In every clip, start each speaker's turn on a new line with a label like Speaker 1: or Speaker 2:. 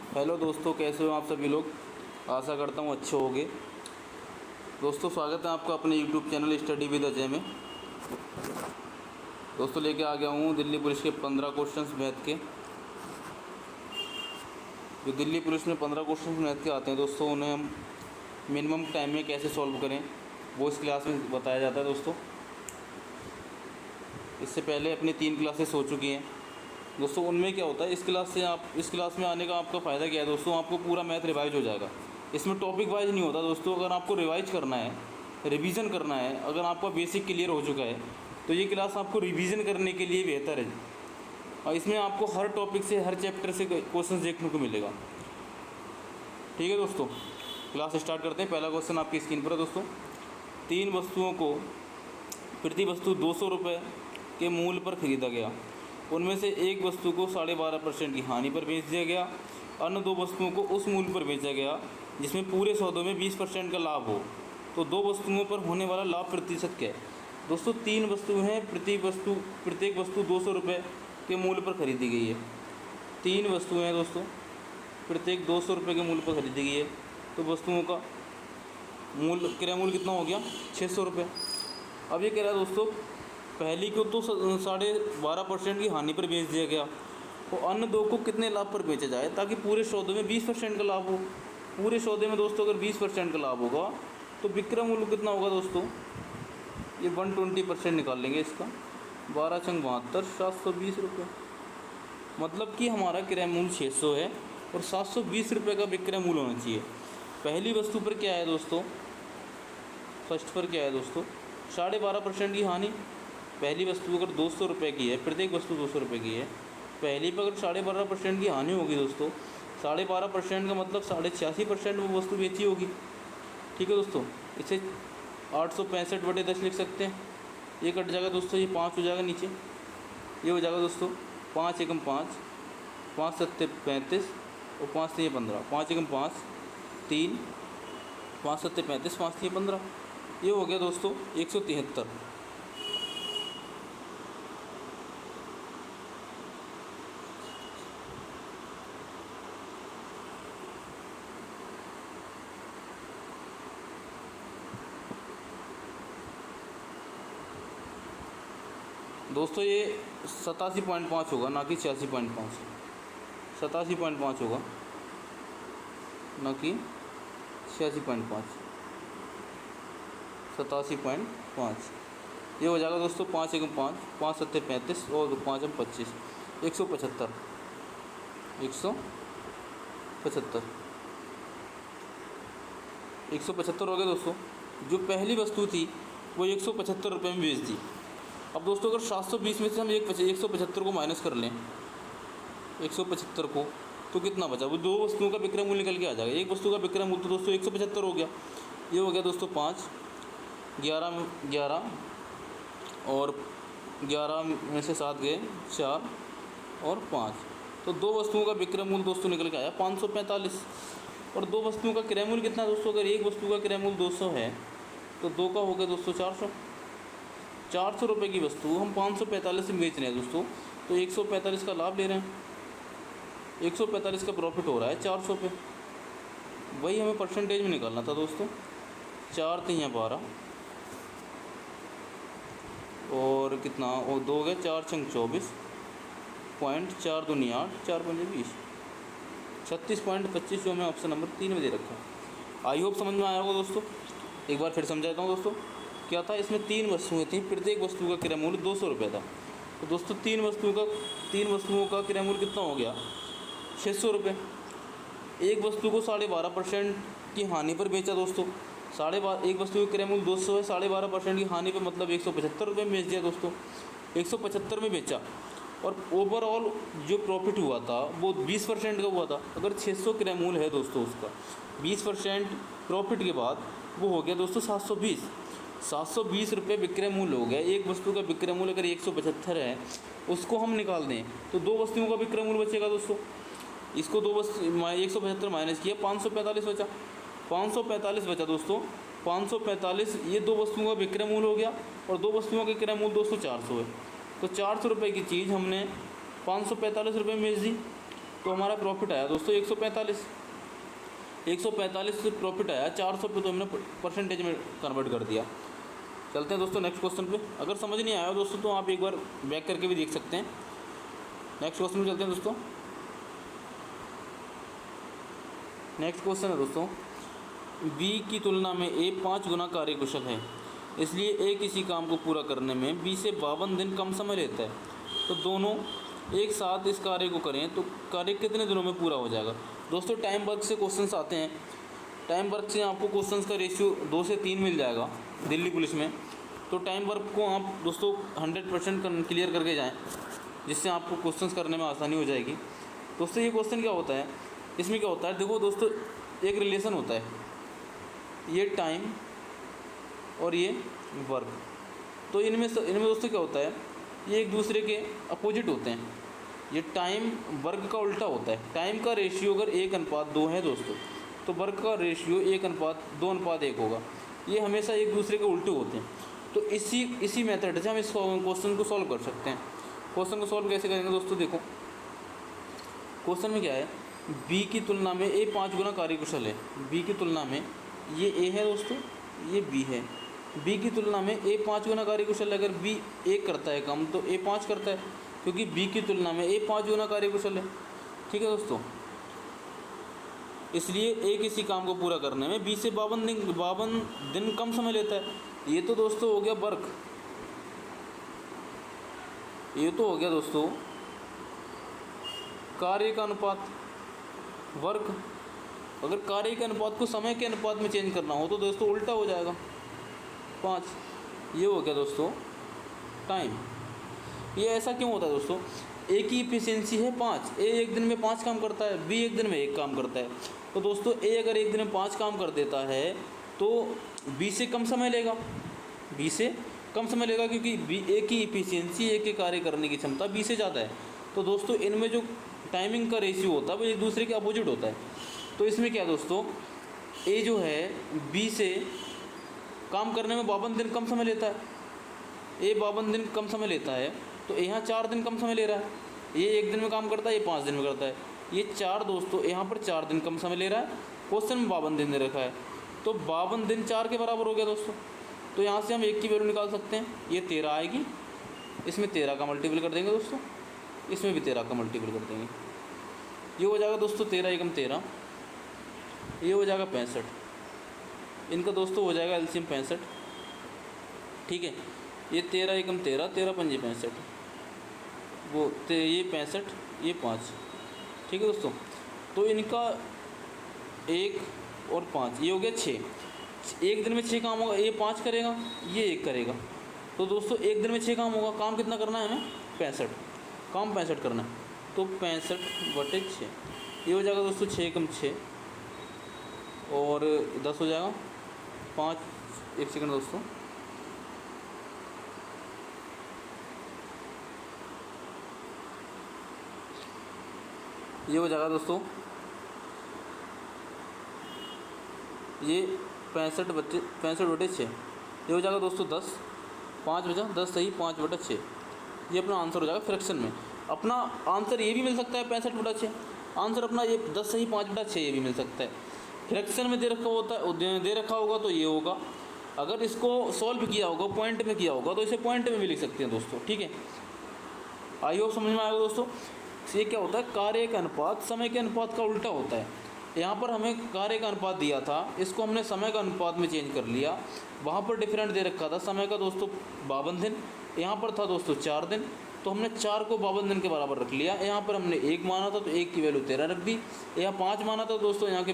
Speaker 1: Hello दोस्तों, कैसे हो आप सभी लोग। आशा करता हूँ अच्छे होंगे। दोस्तों, स्वागत है आपका अपने YouTube channel study with Ajay में। दोस्तों, लेके आ गया हूँ दिल्ली पुलिस के 15 क्वेश्चंस मैथ के। जो दिल्ली पुलिस में 15 क्वेश्चंस मैथ के आते हैं दोस्तों, उन्हें हम मिनिमम टाइम में कैसे सॉल्व करें वो इस क्लास में बताया जाता है। दोस्तों, इससे पहले अपनी 3 क्लासेस हो चुकी हैं दोस्तों। उनमें क्या होता है, इस क्लास में आने का आपका फ़ायदा क्या है दोस्तों, आपको पूरा मैथ रिवाइज हो जाएगा। इसमें टॉपिक वाइज नहीं होता दोस्तों। अगर आपको रिवाइज करना है, रिवीजन करना है, अगर आपका बेसिक क्लियर हो चुका है तो ये क्लास आपको रिवीजन करने के लिए बेहतर है। और इसमें आपको हर टॉपिक से, हर चैप्टर से क्वेश्चन देखने को मिलेगा। ठीक है दोस्तों, क्लास स्टार्ट करते हैं। पहला क्वेश्चन आपकी स्क्रीन पर है दोस्तों। 3 वस्तुओं को प्रति वस्तु 200 रुपये के मूल्य पर ख़रीदा गया। उनमें से एक वस्तु को 12.5% की हानि पर बेच दिया गया। अन्य 2 वस्तुओं को उस मूल्य पर बेचा गया जिसमें पूरे सौदे में 20% का लाभ हो। तो 2 वस्तुओं पर होने वाला लाभ प्रतिशत क्या है दोस्तों। 3 वस्तुएं हैं, प्रत्येक वस्तु 200 रुपये के मूल्य पर ख़रीदी गई है। 3 वस्तुएं हैं दोस्तों, प्रत्येक 200 रुपये के मूल्य पर ख़रीदी गई है। तो वस्तुओं का क्रय मूल्य कितना हो गया, 600 रुपये। अब ये कह रहा है दोस्तों, पहली को तो 12.5% की हानि पर बेच दिया गया, और अन्य 2 को कितने लाभ पर बेचा जाए ताकि पूरे सौदे में 20% का लाभ हो। पूरे सौदे में दोस्तों अगर 20% का लाभ होगा तो विक्रय मूल्य कितना होगा दोस्तों, ये 120% निकाल लेंगे इसका। 12 × 72, 720 रुपये। मतलब कि हमारा क्रय मूल्य 600 है और 720 रुपये का विक्रय मूल्य होना चाहिए। पहली वस्तु पर क्या है दोस्तों, फर्स्ट पर क्या है दोस्तों, 12.5% की हानि। पहली वस्तु अगर 200 रुपये की है, प्रत्येक वस्तु 200 रुपये की है, पहली पर अगर 12.5% की हानि होगी दोस्तों, 12.5% का मतलब 86% वो वस्तु बेची होगी। ठीक है दोस्तों, इसे 865/10 लिख सकते हैं। ये कट जाएगा दोस्तों, ये 5 हो जाएगा नीचे, ये हो जाएगा दोस्तों 5 × 5, 5 × 7 = 35 और 5 × 3 = 15। 5 × 5 3, 5 × 7 = 35, 5 × 3 = 15। ये हो गया दोस्तों 173। दोस्तों ये 87.5 होगा, ना कि 86.5। 87.5 होगा, ना कि 86.5। 87.5 ये हो जाएगा दोस्तों 5 × 5, 5 × 7 = 35 और 5 × 25 175। 175 हो गया दोस्तों। जो पहली वस्तु थी वो 175 रुपये में बेच दी। अब दोस्तों अगर 720 में से हम 175 को माइनस कर लें, 175 को, तो कितना बचा, वो 2 वस्तुओं का विक्रय मूल्य निकल के आ जाएगा। एक वस्तु का विक्रय मूल्य तो दोस्तों 175 हो गया। ये हो गया दोस्तों 5, 11 और 11 में से 7 गए, 4 और 5। तो 2 वस्तुओं का विक्रय मूल्य दोस्तों निकल के आया 545। और 2 वस्तुओं का क्रय मूल्य कितना दोस्तों, अगर एक वस्तु का क्रय मूल्य 200 है तो 2 का हो गया दोस्तों 400। 400 रुपये की वस्तु हम 545 में बेच रहे हैं दोस्तों, तो 145 का लाभ ले रहे हैं। 145 का प्रॉफिट हो रहा है 400 पे। वही हमें परसेंटेज में निकालना था दोस्तों। 4 × 3 = 12 और कितना, और 2 गए, 4 × 24 पॉइंट, 4 × 2 = 8, 4 × 5 = 20, 36.25 जो हमें ऑप्शन नंबर 3 में दे रखा है। आई होप समझ में आया होगा दोस्तों। एक बार फिर समझाता हूँ दोस्तों। क्या था, इसमें 3 वस्तुएं थी, प्रत्येक वस्तु का क्रय मूल्य 200 रुपये था। तो दोस्तों 3 वस्तुओं का क्रय मूल्य कितना हो गया, 600 रुपये। एक वस्तु को 12.5% की हानि पर बेचा दोस्तों। एक वस्तु का क्रय मूल्य 200 है, 12.5% की हानि पर मतलब 175 रुपये में बेच दिया दोस्तों। 175 में बेचा और ओवरऑल जो प्रॉफिट हुआ था वो 20% का हुआ था। अगर 600 क्रय मूल्य है दोस्तों, उसका 20% प्रॉफिट के बाद वो हो गया दोस्तों 720 रुपये विक्रय मूल्य हो गया। एक वस्तु का विक्रय मूल्य अगर 175 है, उसको हम निकाल दें तो 2 वस्तुओं का विक्रय मूल्य बचेगा दोस्तों। इसको 175 माइनस किया, 545 बचा। 545 बचा दोस्तों, 545 ये 2 वस्तुओं का विक्रय मूल्य हो गया और 2 वस्तुओं का क्रय मूल्य दोस्तों 400 है। तो 400 रुपये की चीज़ हमने 545 रुपये में बेच दी। तो हमारा प्रॉफिट आया दोस्तों 145। 145 से प्रॉफिट आया, 400 पे तो हमने परसेंटेज में कन्वर्ट कर दिया। चलते हैं दोस्तों नेक्स्ट क्वेश्चन पे। अगर समझ नहीं आया दोस्तों तो आप एक बार बैक करके भी देख सकते हैं। नेक्स्ट क्वेश्चन पे चलते हैं दोस्तों। नेक्स्ट क्वेश्चन है दोस्तों, बी की तुलना में ए 5 गुना कार्यकुशल है, इसलिए ए किसी काम को पूरा करने में बी से 52 दिन कम समय लेता है। तो दोनों एक साथ इस कार्य को करें तो कार्य कितने दिनों में पूरा हो जाएगा। दोस्तों टाइम वर्क से क्वेश्चंस आते हैं। टाइम वर्क से आपको क्वेश्चंस का रेशियो 2 से 3 मिल जाएगा दिल्ली पुलिस में। तो टाइम वर्क को आप दोस्तों 100% क्लियर करके जाएं, जिससे आपको क्वेश्चंस करने में आसानी हो जाएगी। दोस्तों ये क्वेश्चन क्या होता है, इसमें क्या होता है, देखो दोस्तों एक रिलेशन होता है, ये टाइम और ये वर्क। तो इनमें दोस्तों क्या होता है, ये एक दूसरे के अपोजिट होते हैं। ये टाइम वर्क का उल्टा होता है। टाइम का रेशियो अगर 1:2 है दोस्तों, तो वर्क का रेशियो 1:2:1 होगा। ये हमेशा एक दूसरे के उल्टे होते हैं। तो इसी मेथड से हम इस क्वेश्चन को सॉल्व कर सकते हैं। क्वेश्चन को सॉल्व कैसे करेंगे दोस्तों, देखो क्वेश्चन में क्या है, बी की तुलना में ए 5 गुना कार्यकुशल है। बी की तुलना में ये ए है दोस्तों, ये बी है। बी की तुलना में ए 5 गुना कार्यकुशल है। अगर बी 1 करता है काम तो ए 5 करता है, क्योंकि बी की तुलना में ए 5 गुना कार्यकुशल है। ठीक है दोस्तों, इसलिए ए किसी काम को पूरा करने में बी से 52 दिन कम समय लेता है। ये तो दोस्तों हो गया वर्क, ये तो हो गया दोस्तों कार्य का अनुपात वर्क। अगर कार्य के अनुपात को समय के अनुपात में चेंज करना हो तो दोस्तों उल्टा हो जाएगा 5। ये हो गया दोस्तों टाइम। ये ऐसा क्यों होता है दोस्तों, ए की इफिशियंसी है 5, ए एक दिन में 5 काम करता है, बी एक दिन में 1 काम करता है। तो दोस्तों ए अगर एक दिन में 5 काम कर देता है तो बी से कम समय लेगा, बी से कम समय लेगा, क्योंकि बी ए की इफिशियंसी, ए के कार्य करने की क्षमता बी से ज़्यादा है। तो दोस्तों इनमें जो टाइमिंग का रेशियो होता है वो एक दूसरे के अपोजिट होता है। तो इसमें क्या दोस्तों, ए जो है बी से काम करने में 52 दिन कम समय लेता है। ए 52 दिन कम समय लेता है, तो यहाँ 4 दिन कम समय ले रहा है। ये एक दिन में काम करता है, ये 5 दिन में करता है। ये 4 दोस्तों यहाँ पर 4 दिन कम समय ले रहा है। क्वेश्चन में 52 दिन दे रखा है, तो 52 दिन 4 के बराबर हो गया दोस्तों। तो यहाँ से हम 1 की वैल्यू निकाल सकते हैं, ये 13 आएगी। इसमें 13 का मल्टीपल कर देंगे दोस्तों, इसमें भी 13 का मल्टीपल कर देंगे। ये हो जाएगा दोस्तों 13 एकम 13, ये हो जाएगा 65। इनका दोस्तों हो जाएगा एलसीएम 65। ठीक है, ये 13 एकम 13, 13 पंजे 65, वो ये 65, ये 5। ठीक है दोस्तों, तो इनका 1 और 5 ये हो गया 6। एक दिन में 6 काम होगा, ये 5 करेगा, ये 1 करेगा। तो दोस्तों एक दिन में 6 काम होगा। काम कितना करना है हमें, 65। काम 65 करना है, तो 65/6 ये हो जाएगा दोस्तों 6 एकम 6 और 10 हो जाएगा 5। 1 सेकंड दोस्तों, ये हो जाएगा दोस्तों, ये 65/6 ये हो जाएगा दोस्तों 10। 5 बचा 10 सही, 5/6 ये अपना आंसर हो जाएगा। फ्रैक्शन में अपना आंसर ये भी मिल सकता है 65/6, आंसर अपना ये 10 सही 5/6 ये भी मिल सकता है। फ्रैक्शन में दे रखा होगा तो ये होगा। अगर इसको सॉल्व किया होगा, पॉइंट में किया होगा, तो इसे पॉइंट में भी लिख सकते हैं दोस्तों। ठीक है, आई होप समझ में आएगा दोस्तों। ये क्या होता है, कार्य का अनुपात समय के अनुपात का उल्टा होता है। यहाँ पर हमें कार्य का अनुपात दिया था, इसको हमने समय का अनुपात में चेंज कर लिया। वहाँ पर डिफरेंट दे रखा था समय का दोस्तों 52 दिन, यहाँ पर था दोस्तों 4 दिन, तो हमने 4 को 52 दिन के बराबर रख लिया। यहाँ पर हमने 1 माना था तो 1 की वैल्यू 13 रख दी। यहाँ 5 माना था दोस्तों, यहाँ के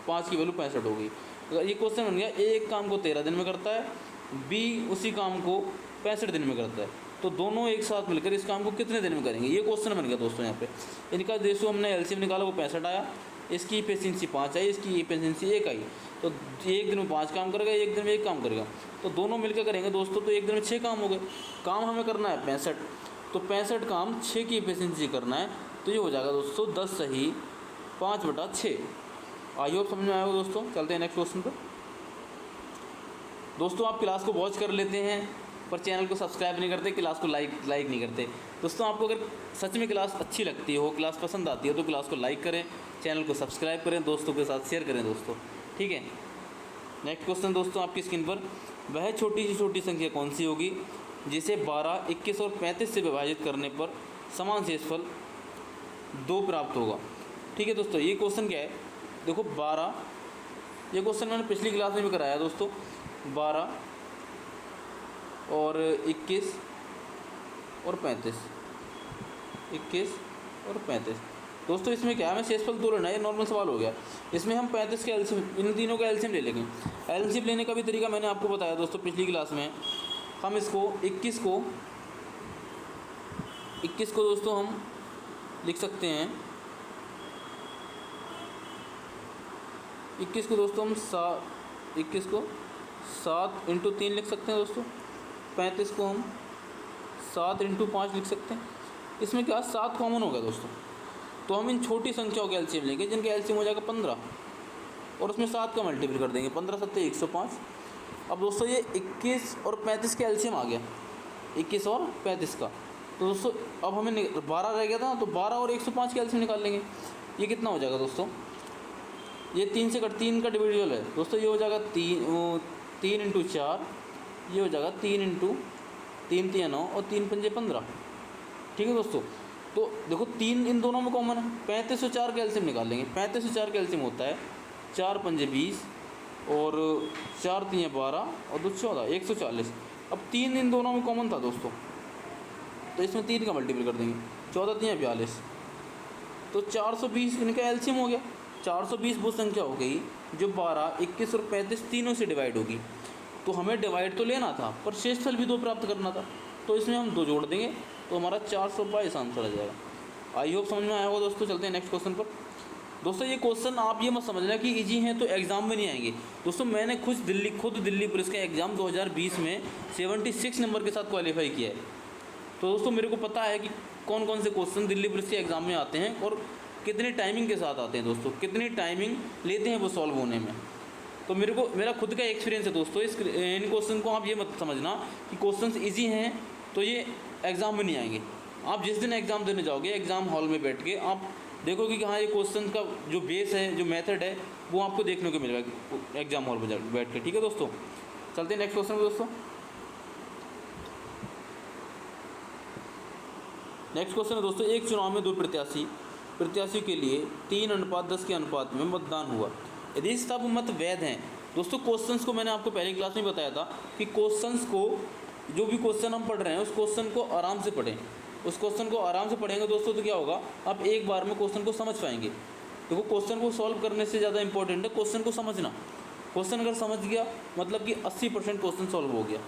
Speaker 1: 5 की वैल्यू 65 हो गई। अगर ये क्वेश्चन बन गया, एक काम को 13 दिन में करता है, बी उसी काम को 65 दिन में करता है, तो दोनों एक साथ मिलकर इस काम को कितने दिन में करेंगे, ये क्वेश्चन बन गया दोस्तों। यहाँ पे इनका रेशियो हमने एलसीएम निकाला, वो 65 आया। इसकी इफिशियंसी 5 आई, इसकी इफिशियंसी 1 आई। तो एक दिन में 5 काम करेगा, एक दिन में 1 काम करेगा, तो दोनों मिलकर करेंगे दोस्तों, तो एक दिन में 6 काम हो गए। काम हमें करना है 65, तो 65 काम 6 की इफिशियंसी करना है, तो ये हो जाएगा दोस्तों 10 सही 5/6। आई होप समझ में आएगा दोस्तों। चलते हैं नेक्स्ट क्वेश्चन पर। दोस्तों आप क्लास को वॉच कर लेते हैं पर चैनल को सब्सक्राइब नहीं करते, क्लास को लाइक नहीं करते। दोस्तों आपको अगर सच में क्लास अच्छी लगती हो, क्लास पसंद आती है, तो क्लास को लाइक करें, चैनल को सब्सक्राइब करें, दोस्तों के साथ शेयर करें दोस्तों, ठीक है। नेक्स्ट क्वेश्चन दोस्तों आपकी स्क्रीन पर, वह छोटी से छोटी संख्या कौन सी होगी जिसे 12, 21 और 35 से विभाजित करने पर समान शेषफल 2 प्राप्त होगा। ठीक है दोस्तों, ये क्वेश्चन क्या है, देखो 12, ये क्वेश्चन मैंने पिछली क्लास में भी कराया दोस्तों। 12 और 21 और 35, 21 और 35 दोस्तों, इसमें क्या है, हमें शेषफल 2 लेना है, ये नॉर्मल सवाल हो गया। इसमें हम 35 के एलसीएम, इन तीनों का एलसीएम ले लेंगे। एलसीएम लेने का भी तरीका मैंने आपको बताया दोस्तों पिछली क्लास में। हम इसको 21 को दोस्तों हम लिख सकते हैं, 21 को दोस्तों हम 21 को 7 × 3 लिख सकते हैं दोस्तों। 35 को हम 7 × 5 लिख सकते हैं। इसमें क्या 7 कॉमन हो गया दोस्तों, तो हम इन छोटी संख्याओं के एलसीएम लेंगे जिनका एलसीएम हो जाएगा 15 और उसमें 7 का मल्टीपल कर देंगे, 15 × 7 = 105। अब दोस्तों ये 21 और 35 का एलसीएम आ गया, 21 और 35 का। तो दोस्तों अब हमें 12 रह गया था, तो 12 और 105 का एलसीएम निकाल लेंगे। ये कितना हो जाएगा दोस्तों, ये 3 का डिविजिबल है दोस्तों, ये हो जाएगा 3 × 4, ये हो जाएगा 3 × 3 × 9 और 3 × 5 = 15। ठीक है दोस्तों, तो देखो 3 इन दोनों में कॉमन है, 35 और 4 का एलसीएम निकाल लेंगे। 35 और 4 का एलसीएम होता है 4 × 5 = 20 और 4 × 3 = 12 और 2 × 14 = 140। अब 3 इन दोनों में कॉमन था दोस्तों, तो इसमें 3 का मल्टीपल कर देंगे, 14 × 3 = 42, तो 420 इनका एलसीएम हो गया। 420 वो संख्या हो गई जो 12, 21 और 35 तीनों से डिवाइड होगी। तो हमें डिवाइड तो लेना था पर शेषफल भी 2 प्राप्त करना था, तो इसमें हम 2 जोड़ देंगे, तो हमारा 422 आंसर आ जाएगा। आई होप समझ में आया होगा दोस्तों। चलते हैं नेक्स्ट क्वेश्चन पर। दोस्तों ये क्वेश्चन आप ये मत समझना कि इजी हैं तो एग्ज़ाम में नहीं आएंगे दोस्तों। मैंने खुद दिल्ली पुलिस का एग्ज़ाम 2020 में 76 नंबर के साथ क्वालिफाई किया है। तो दोस्तों मेरे को पता है कि कौन कौन से क्वेश्चन दिल्ली पुलिस के एग्ज़ाम में आते हैं और कितनी टाइमिंग के साथ आते हैं दोस्तों, कितनी टाइमिंग लेते हैं वो सॉल्व होने में। तो मेरा खुद का एक्सपीरियंस है दोस्तों। इन क्वेश्चन को आप ये मत समझना कि क्वेश्चंस इजी हैं तो ये एग्ज़ाम में नहीं आएंगे। आप जिस दिन एग्ज़ाम देने जाओगे, एग्ज़ाम हॉल में बैठ के आप देखोगे कि हाँ ये क्वेश्चन का जो बेस है, जो मेथड है, वो आपको देखने को मिलेगा एग्ज़ाम हॉल में बैठ के। ठीक है दोस्तों, चलते हैं नेक्स्ट क्वेश्चन में दोस्तों। नेक्स्ट क्वेश्चन है दोस्तों, एक चुनाव में 2 प्रत्याशियों के लिए 3:10 के अनुपात में मतदान हुआ, यदि सब मत वैध हैं। दोस्तों क्वेश्चंस को मैंने आपको पहली क्लास में बताया था कि क्वेश्चंस को, जो भी क्वेश्चन हम पढ़ रहे हैं उस क्वेश्चन को आराम से पढ़ें। उस क्वेश्चन को आराम से पढ़ेंगे दोस्तों तो क्या होगा, आप एक बार में क्वेश्चन को समझ पाएंगे। देखो क्वेश्चन को सॉल्व करने से ज़्यादा इंपॉर्टेंट है क्वेश्चन को समझना। क्वेश्चन अगर समझ गया मतलब कि 80% क्वेश्चन सॉल्व हो गया।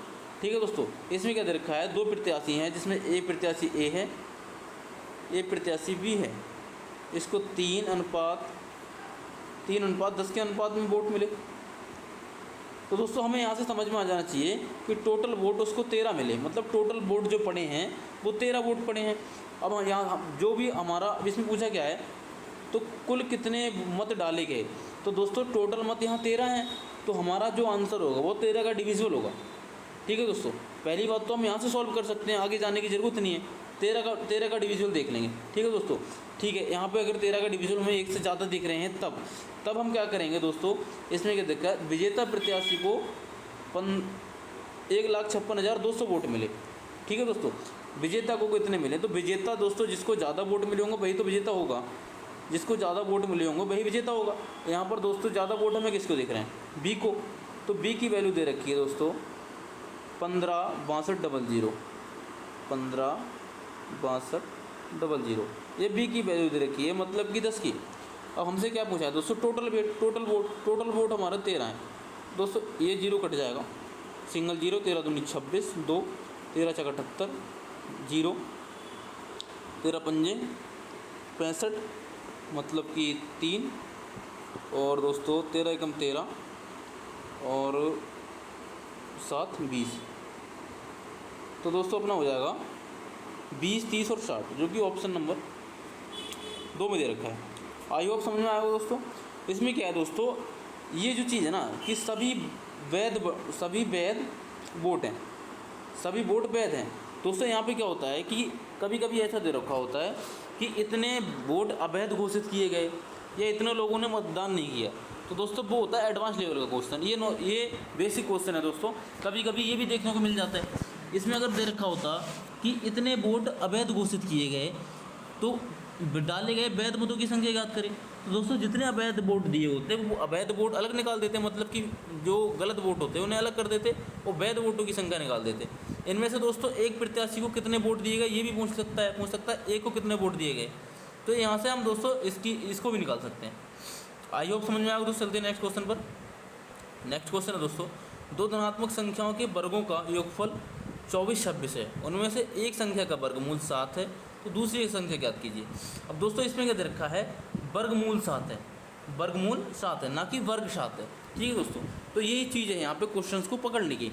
Speaker 1: ठीक है दोस्तों, इसमें क्या दे रखा है, 2 प्रत्याशी हैं जिसमें एक प्रत्याशी ए है, एक प्रत्याशी बी है। इसको 3:10 के अनुपात में वोट मिले। तो दोस्तों हमें यहाँ से समझ में आ जाना चाहिए कि टोटल वोट उसको 13 मिले, मतलब टोटल वोट जो पड़े हैं वो 13 वोट पड़े हैं। अब यहाँ जो भी हमारा, अब इसमें पूछा क्या है, तो कुल कितने मत डाले गए, तो दोस्तों टोटल मत यहाँ 13 हैं, तो हमारा जो आंसर होगा वो 13 का डिविजिबल होगा। ठीक है दोस्तों, पहली बात तो हम यहाँ से सॉल्व कर सकते हैं, आगे जाने की ज़रूरत नहीं है। 13 का डिविजिबल देख लेंगे। ठीक है दोस्तों, ठीक है, यहाँ पे अगर 13 का डिविजिबल हमें 1 से ज़्यादा दिख रहे हैं तब हम क्या करेंगे दोस्तों, इसमें क्या देखा, विजेता प्रत्याशी को 1,56,200 वोट मिले। ठीक है दोस्तों, विजेता को कितने मिले, तो विजेता दोस्तों जिसको ज़्यादा वोट मिले होंगे वही तो विजेता होगा, जिसको ज़्यादा वोट मिले होंगे वही विजेता होगा। यहाँ पर दोस्तों ज़्यादा वोट हमें किसको दिख रहे हैं, बी को, तो बी की वैल्यू दे रखी है दोस्तों 15,62,00, 15,62,00, ये बी की वैल्यू दे रखी है, मतलब कि 10 की। अब हमसे क्या पूछा है दोस्तों, टोटल वोट हमारा 13 है दोस्तों। ये 0 कट जाएगा, सिंगल 0, 13 दूनी 26, 2, 13 चौका 78, 0, 13 पंजे 65, मतलब कि 3, और दोस्तों 13 एकम 13 और 7 20। तो दोस्तों अपना हो जाएगा 20, 30 और 60, जो कि ऑप्शन नंबर 2 में दे रखा है। आई होप समझ में आएगा दोस्तों। इसमें क्या है दोस्तों, ये जो चीज़ है ना कि सभी वैध वोट हैं, सभी वोट वैध हैं, दोस्तों यहाँ पे क्या होता है कि कभी कभी ऐसा दे रखा होता है कि इतने वोट अवैध घोषित किए गए या इतने लोगों ने मतदान नहीं किया। तो दोस्तों वो होता है एडवांस लेवल का क्वेश्चन, ये बेसिक क्वेश्चन है दोस्तों। कभी कभी ये भी देखने को मिल जाता है, इसमें अगर दे रखा होता कि इतने वोट अवैध घोषित किए गए तो डाले गए वैध मतों की संख्या याद करें। तो दोस्तों जितने अवैध वोट दिए होते हैं वो अवैध वोट अलग निकाल देते हैं, मतलब कि जो गलत वोट होते हैं उन्हें अलग कर देते और वैध वोटों की संख्या निकाल देते। इनमें से दोस्तों एक प्रत्याशी को कितने वोट दिए गए ये भी पूछ सकता है एक को कितने वोट दिए गए। तो यहाँ से हम दोस्तों इसको भी निकाल सकते हैं। आई होप समझ में आएगा। दोस्तों चलते हैं नेक्स्ट क्वेश्चन पर। नेक्स्ट क्वेश्चन है दोस्तों, दो धनात्मक संख्याओं के वर्गों का योगफल 24 26 है, उनमें से एक संख्या का वर्गमूल 7 है, तो दूसरी एक संख्या ज्ञात कीजिए। अब दोस्तों इसमें क्या दे रखा है, वर्गमूल 7 है, वर्गमूल 7 है ना कि वर्ग 7 है। ठीक है दोस्तों, तो यही चीज़ है यहाँ पे क्वेश्चंस को पकड़ने की।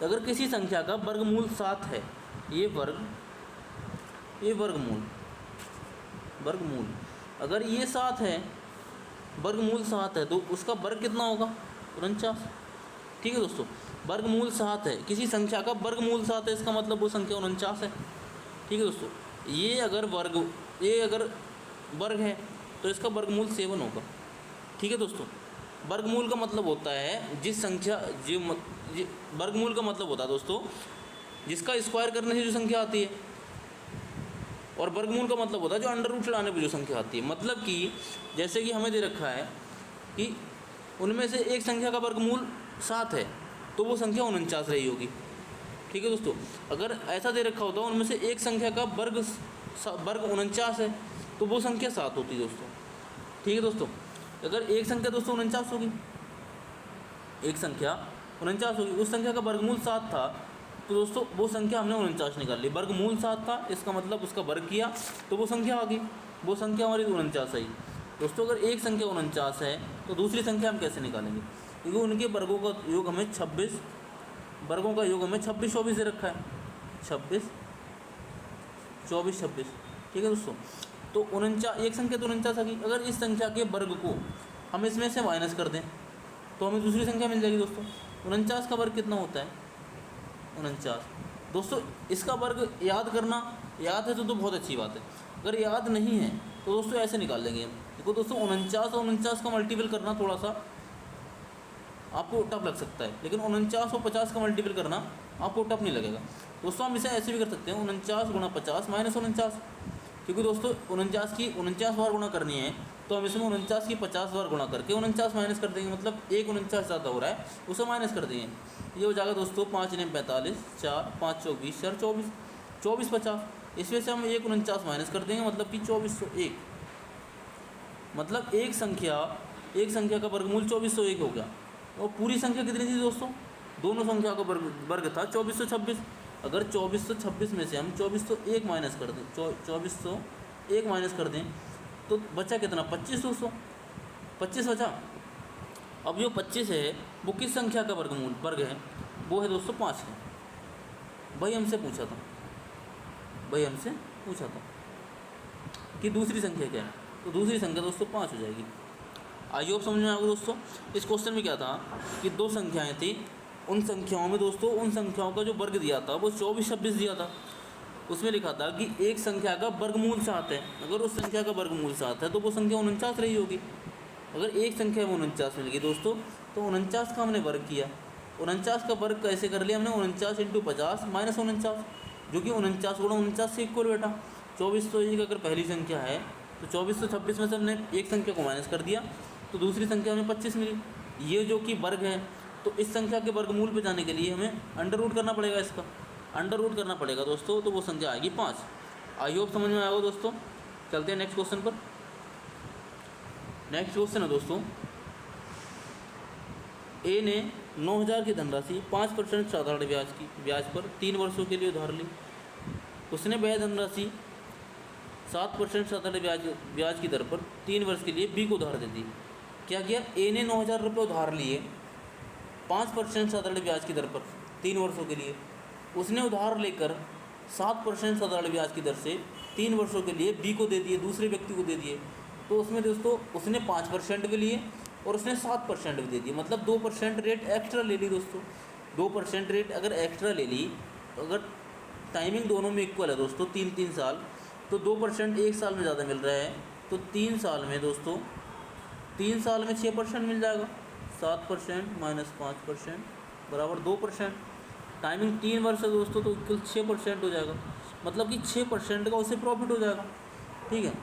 Speaker 1: अगर किसी संख्या का वर्गमूल 7 है, ये वर्गमूल अगर ये 7 है, वर्गमूल 7 है, तो उसका वर्ग कितना होगा, 49। ठीक है दोस्तों, वर्गमूल 7 है, किसी संख्या का वर्गमूल 7 है, इसका मतलब वो संख्या 49 है। ठीक है दोस्तों, ये अगर वर्ग है तो इसका वर्गमूल 7 होगा। ठीक है दोस्तों, वर्गमूल का मतलब होता है जिस संख्या वर्गमूल का मतलब होता है दोस्तों जिसका स्क्वायर करने से जो संख्या आती है, और वर्गमूल का मतलब होता है जो अंडर रूट चढ़ाने पर जो संख्या आती है। मतलब कि जैसे कि हमें दे रखा है कि उनमें से एक संख्या का वर्गमूल 7 है तो वो संख्या 49 रही होगी। ठीक है दोस्तों, अगर ऐसा दे रखा होता है उनमें से एक संख्या का वर्ग 49 है तो वो संख्या 7 होती है दोस्तों। ठीक है दोस्तों, अगर एक संख्या दोस्तों 49 होगी, एक संख्या 49 होगी, उस संख्या का वर्गमूल 7 था, तो दोस्तों वो संख्या हमने 49 निकाल ली। वर्गमूल 7 था, इसका मतलब उसका वर्ग किया तो वो संख्या आ गई, वो संख्या हमारी 49 आई। दोस्तों अगर एक संख्या 49 है तो दूसरी संख्या हम कैसे निकालेंगे, क्योंकि उनके वर्गों का योग हमें 26 24 दे रखा है, 26 24 26। ठीक है दोस्तों, तो 49 एक संख्या तो 49 आ गई। अगर इस संख्या के वर्ग को हम इसमें से माइनस कर दें तो हमें दूसरी संख्या मिल जाएगी। दोस्तों 49 का वर्ग कितना होता है, 49। दोस्तों इसका वर्ग याद है तो बहुत अच्छी बात है, अगर याद नहीं है तो दोस्तों ऐसे निकाल लेंगे हम। देखो दोस्तों 49 और 49 का मल्टीपल करना थोड़ा सा आपको टफ लग सकता है, लेकिन 49 और 50 का मल्टीपल करना आपको टफ नहीं लगेगा। दोस्तों हम इसे ऐसे भी कर सकते हैं, 49 गुणा 50 माइनस 49, क्योंकि दोस्तों 49 की 49 बार गुणा करनी है तो हम इसमें 49 की 50 बार गुणा करके 49 माइनस कर देंगे, मतलब एक 49 ज़्यादा हो रहा है उसे माइनस कर देंगे। ये हो जाएगा दोस्तों 5 ने 45, 4 5 24, 4 24, 24 50। इसमें से हम एक 49 माइनस कर देंगे, मतलब कि 2401। मतलब एक संख्या का वर्गमूल 2401 हो गया। और पूरी संख्या कितनी थी दोस्तों, दोनों संख्या का वर्ग था 2426। अगर 2426 में से हम 2401 माइनस कर दें, 2401 माइनस कर दें तो बचा कितना, 2500, 25 बचा। अब जो 25 है वो किस संख्या का वर्ग है, वो है दोस्तों 5 है। भाई हमसे पूछा था कि दूसरी संख्या क्या है, तो दूसरी संख्या दोस्तों 5 हो जाएगी। आई होप समझ में आएगा दोस्तों। इस क्वेश्चन में क्या था कि दो संख्याएं थी, उन संख्याओं का जो वर्ग दिया था वो 24 26 दिया था। उसमें लिखा था कि एक संख्या का वर्गमूल 7 है, अगर उस संख्या का वर्गमूल 7 है तो वो संख्या 49 रही होगी। अगर एक संख्या में 49 मिल गई दोस्तों तो 49 का हमने वर्ग किया, 49 का वर्ग कैसे कर लिया हमने, 49 × 50 माइनस 49, जो कि 49 गुणा 49 से इक्वल बेटा 2401। अगर पहली संख्या है तो 2426 में से हमने एक संख्या को माइनस कर दिया तो दूसरी संख्या हमें 25 मिली। ये जो कि वर्ग है तो इस संख्या के वर्गमूल पे जाने के लिए हमें अंडर रूट करना पड़ेगा, इसका अंडर रूट करना पड़ेगा दोस्तों, तो वो संख्या आएगी 5। आई होप समझ में आएगा दोस्तों। चलते हैं नेक्स्ट क्वेश्चन पर। नेक्स्ट क्वेश्चन है दोस्तों, ए ने 9000 की धनराशि 5% साधारण ब्याज पर 3 वर्षों के लिए उधार ली। उसने वह धनराशि 7% साधारण ब्याज की दर पर 3 वर्ष के लिए बी को उधार दे दी। क्या किया, ए ने 9000 रुपये उधार लिए 5% साधारण ब्याज की दर पर 3 वर्षों के लिए। उसने उधार लेकर 7% साधारण ब्याज की दर से 3 वर्षों के लिए बी को दे दिए, दूसरे व्यक्ति को दे दिए। तो उसमें दोस्तों उसने 5% भी लिए और उसने 7% भी दे दिए, मतलब 2% रेट एक्स्ट्रा ले ली दोस्तों। 2% रेट अगर एक्स्ट्रा ले ली, अगर टाइमिंग दोनों में इक्वल है दोस्तों, 3-3 साल, तो 2% एक साल में ज़्यादा मिल रहा है, तो 3 साल में दोस्तों 3 साल में 6% मिल जाएगा। 7% माइनस 5% बराबर 2%। टाइमिंग 3 वर्ष है दोस्तों, तो इक्वल 6% हो जाएगा, मतलब कि 6% का उसे प्रॉफिट हो जाएगा। ठीक है,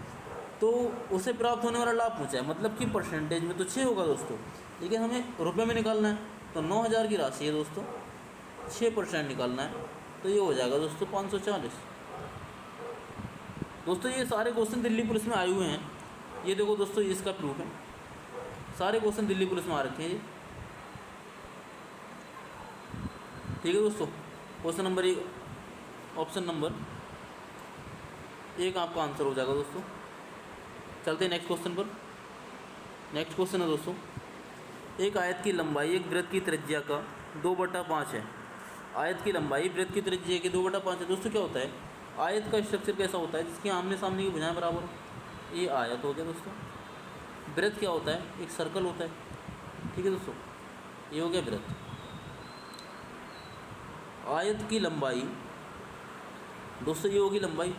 Speaker 1: तो उसे प्राप्त होने वाला लाभ पूछा है, मतलब कि परसेंटेज में तो 6 होगा दोस्तों, लेकिन हमें रुपये में निकालना है, तो 9,000 की राशि है दोस्तों, 6% निकालना है, तो ये हो जाएगा दोस्तों 540। दोस्तों ये सारे क्वेश्चन दिल्ली पुलिस में आए हुए हैं, ये देखो दोस्तों, ये इसका प्रूफ है, सारे क्वेश्चन दिल्ली पुलिस में आ रखे हैं ये। ठीक है दोस्तों, क्वेश्चन नंबर 1, ऑप्शन नंबर 1 आपका आंसर हो जाएगा दोस्तों। चलते हैं नेक्स्ट क्वेश्चन पर। नेक्स्ट क्वेश्चन है दोस्तों, एक आयत की लंबाई एक वृत्त की त्रिज्या का 2/5 है। आयत की लंबाई वृत्त की त्रिज्या की 2/5 है। दोस्तों क्या होता है, आयत का स्ट्रक्चर कैसा होता है, जिसके आमने सामने की भुजाएं बराबर हो, ये आयत हो गया दोस्तों। वृत्त क्या होता है, एक सर्कल होता है। ठीक है दोस्तों, ये हो गया वृत्त। आयत की लंबाई दोस्तों ये होगी लंबाई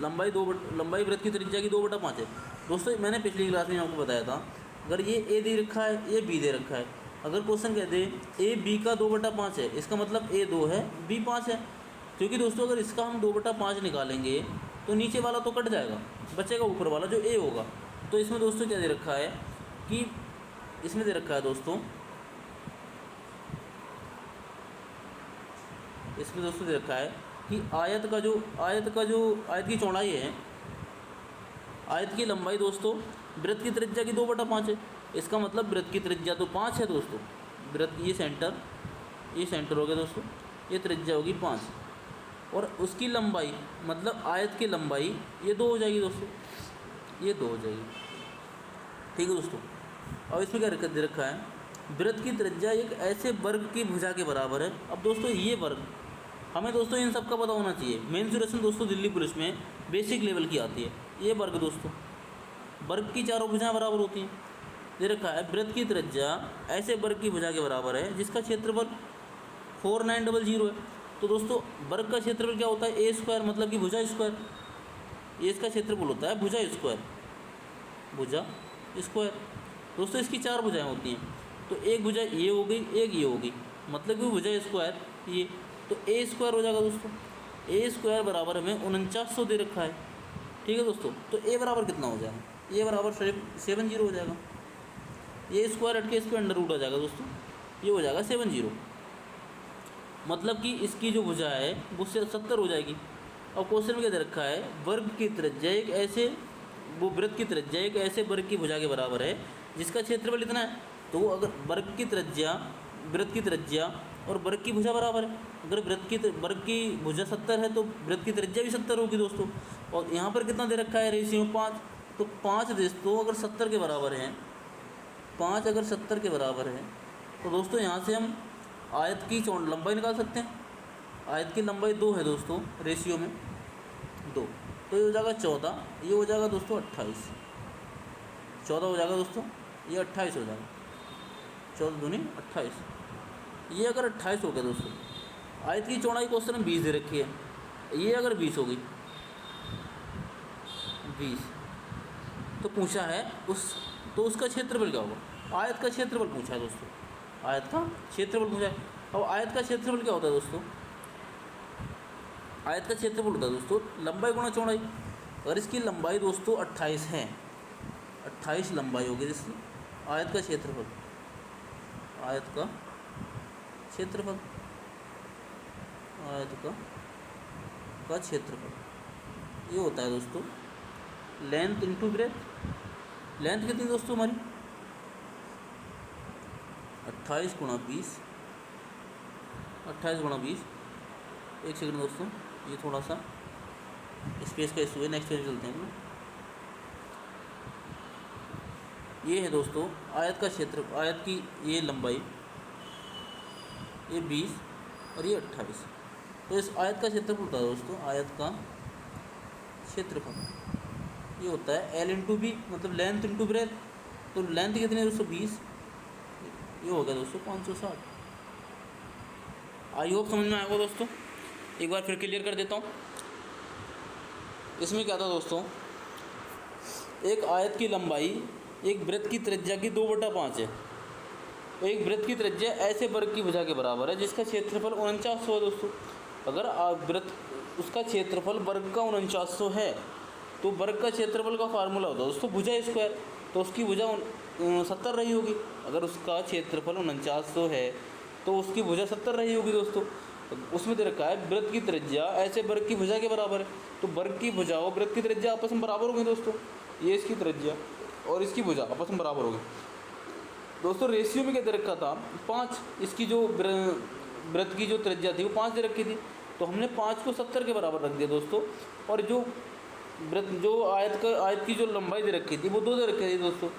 Speaker 1: लंबाई वृत्त की त्रिज्या की 2/5 है। दोस्तों मैंने पिछली क्लास में आपको बताया था, अगर ये ए दे रखा है, ये बी दे रखा है, अगर क्वेश्चन कह दे ए बी का 2/5 है, इसका मतलब ए 2 है, बी 5 है। क्योंकि दोस्तों अगर इसका हम 2/5 निकालेंगे तो नीचे वाला तो कट जाएगा, बचेगा ऊपर वाला जो ए होगा। तो इसमें दोस्तों क्या दे रखा है कि इसमें दे रखा है दोस्तों, इसमें दोस्तों दे रखा है कि आयत की चौड़ाई है, आयत की लंबाई दोस्तों वृत्त की त्रिज्या की 2/5 है। इसका मतलब वृत्त की त्रिज्या तो 5 है दोस्तों। वृत्त ये सेंटर हो गया दोस्तों, ये त्रिज्या होगी 5, और उसकी लंबाई मतलब आयत की लंबाई ये 2 हो जाएगी दोस्तों, ये 2 हो जाएगी। ठीक है दोस्तों, अब इसमें क्या दे रखा है, वृत्त की त्रिज्या एक ऐसे वर्ग की भुजा के बराबर है। अब दोस्तों ये वर्ग हमें दोस्तों इन सब का पता होना चाहिए। मेंसुरेशन दोस्तों दिल्ली पुलिस में बेसिक लेवल की आती है। ये वर्ग दोस्तों, वर्ग की चारों भुजाएं बराबर होती हैं। दे रखा है वृत्त की त्रिज्या ऐसे वर्ग की भुजा के बराबर है जिसका क्षेत्रफल 4900 है। तो दोस्तों वर्ग का क्षेत्रफल क्या होता है, ए स्क्वायर, मतलब कि भुजा स्क्वायर। ये इसका क्षेत्रफल होता है भुजा स्क्वायर, भुजा स्क्वायर। दोस्तों इसकी 4 भुजाएं होती हैं, तो एक भुजा ये हो गई, एक ये हो गई, मतलब कि भुजा स्क्वायर ये, तो ए स्क्वायर हो जाएगा दोस्तों। ए स्क्वायर बराबर हमें 4900 दे रखा है। ठीक है दोस्तों, तो ए बराबर कितना हो जाएगा, ए बराबर 70 हो जाएगा। ए स्क्वायर हट के इस पर अंडर रूट आ जाएगा दोस्तों, ये हो जाएगा 70, मतलब कि इसकी जो भुजा है वो 70 हो जाएगी। और क्वेश्चन में क्या दे रखा है, वर्ग की त्रिज्या एक ऐसे, वो वृत्त की त्रिज्या एक ऐसे वर्ग की भुजा के बराबर है जिसका क्षेत्रफल इतना है। तो वो अगर वर्ग की त्रिज्या, वृत्त की त्रिज्या और वर्ग की भुजा बराबर है, अगर वर्ग की भुजा 70 है तो वृत्त की त्रिज्या भी 70 होगी दोस्तों। और यहाँ पर कितना दे रखा है, रेशियो 5, तो 5 दोस्तों अगर 70 के बराबर हैं, 5 अगर 70 के बराबर है, तो दोस्तों यहाँ से हम आयत की लंबाई निकाल सकते हैं। आयत की लंबाई 2 है दोस्तों, रेशियो में 2, तो ये हो जाएगा 14, ये हो जाएगा दोस्तों 28, 14 हो जाएगा दोस्तों, ये 28 हो जाएगा, 14 दूनी 28, ये अगर 28 हो गया दोस्तों। आयत की चौड़ाई क्वेश्चन में 20 दे रखी है, ये अगर 20 होगी, 20 तो पूछा है तो उसका क्षेत्रफल क्या होगा, आयत का क्षेत्रफल पूछा है दोस्तों, आयत का क्षेत्रफल पूछा है। अब आयत का क्षेत्रफल क्या होता है दोस्तों, आयत का क्षेत्रफल होता है दोस्तों लंबाई गुणा चौड़ाई। अगर इसकी लंबाई दोस्तों 28 है, 28 लंबाई होगी जिसकी, आयत का क्षेत्रफल, आयत का क्षेत्रफल, आयत का क्षेत्रफल ये होता है दोस्तों लेंथ इंटू ब्रेथ। लेंथ कितनी दोस्तों हमारी 28 गुणा 20, 28 गुणा 20। एक सेकंड दोस्तों, ये थोड़ा सा स्पेस का इशू है, नेक्स्ट पेज चलते हैं। ये है दोस्तों आयत का क्षेत्र, आयत की ये लंबाई, ये 20 और ये 28, तो इस आयत का क्षेत्रफल होता है दोस्तों, आयत का क्षेत्रफल ये होता है एल इंटू बी, मतलब लेंथ इंटू ब्रेथ। तो लेंथ कितनी है दोस्तों 20, ये हो गया दोस्तों 560। आई होप समझ में आएगा दोस्तों। एक बार फिर क्लियर कर देता हूँ। इसमें क्या था दोस्तों, एक आयत की लंबाई एक वृत्त की त्रिज्या की 2/5 है। तो एक वृत्त की त्रिज्या ऐसे वर्ग की भुजा के बराबर है जिसका क्षेत्रफल 4900 है दोस्तों। अगर वृत्त उसका क्षेत्रफल वर्ग का 4900 है तो वर्ग का क्षेत्रफल का फार्मूला होता है दोस्तों भुजा स्क्वायर। तो उसकी भुजा 70 रही होगी। अगर उसका क्षेत्रफल 4900 है तो उसकी भुजा 70 रही होगी दोस्तों। उसमें दे रखा है वृत्त की त्रिज्या ऐसे वर्ग की भुजा के बराबर है। तो वर्ग की भुजा और वृत्त की त्रिज्या आपस में बराबर हो गई दोस्तों। ये इसकी त्रिज्या और इसकी भुजा आपस में बराबर हो गई दोस्तों। रेशियो में क्या दे रखा था 5। इसकी जो वृत्त की जो त्रिज्या थी वो 5 दे रखी थी। तो हमने 5 को 70 के बराबर रख दिया दोस्तों। और जो वृत्त जो आयत की जो लंबाई दे रखी थी वो 2 दे रखी थी दोस्तों।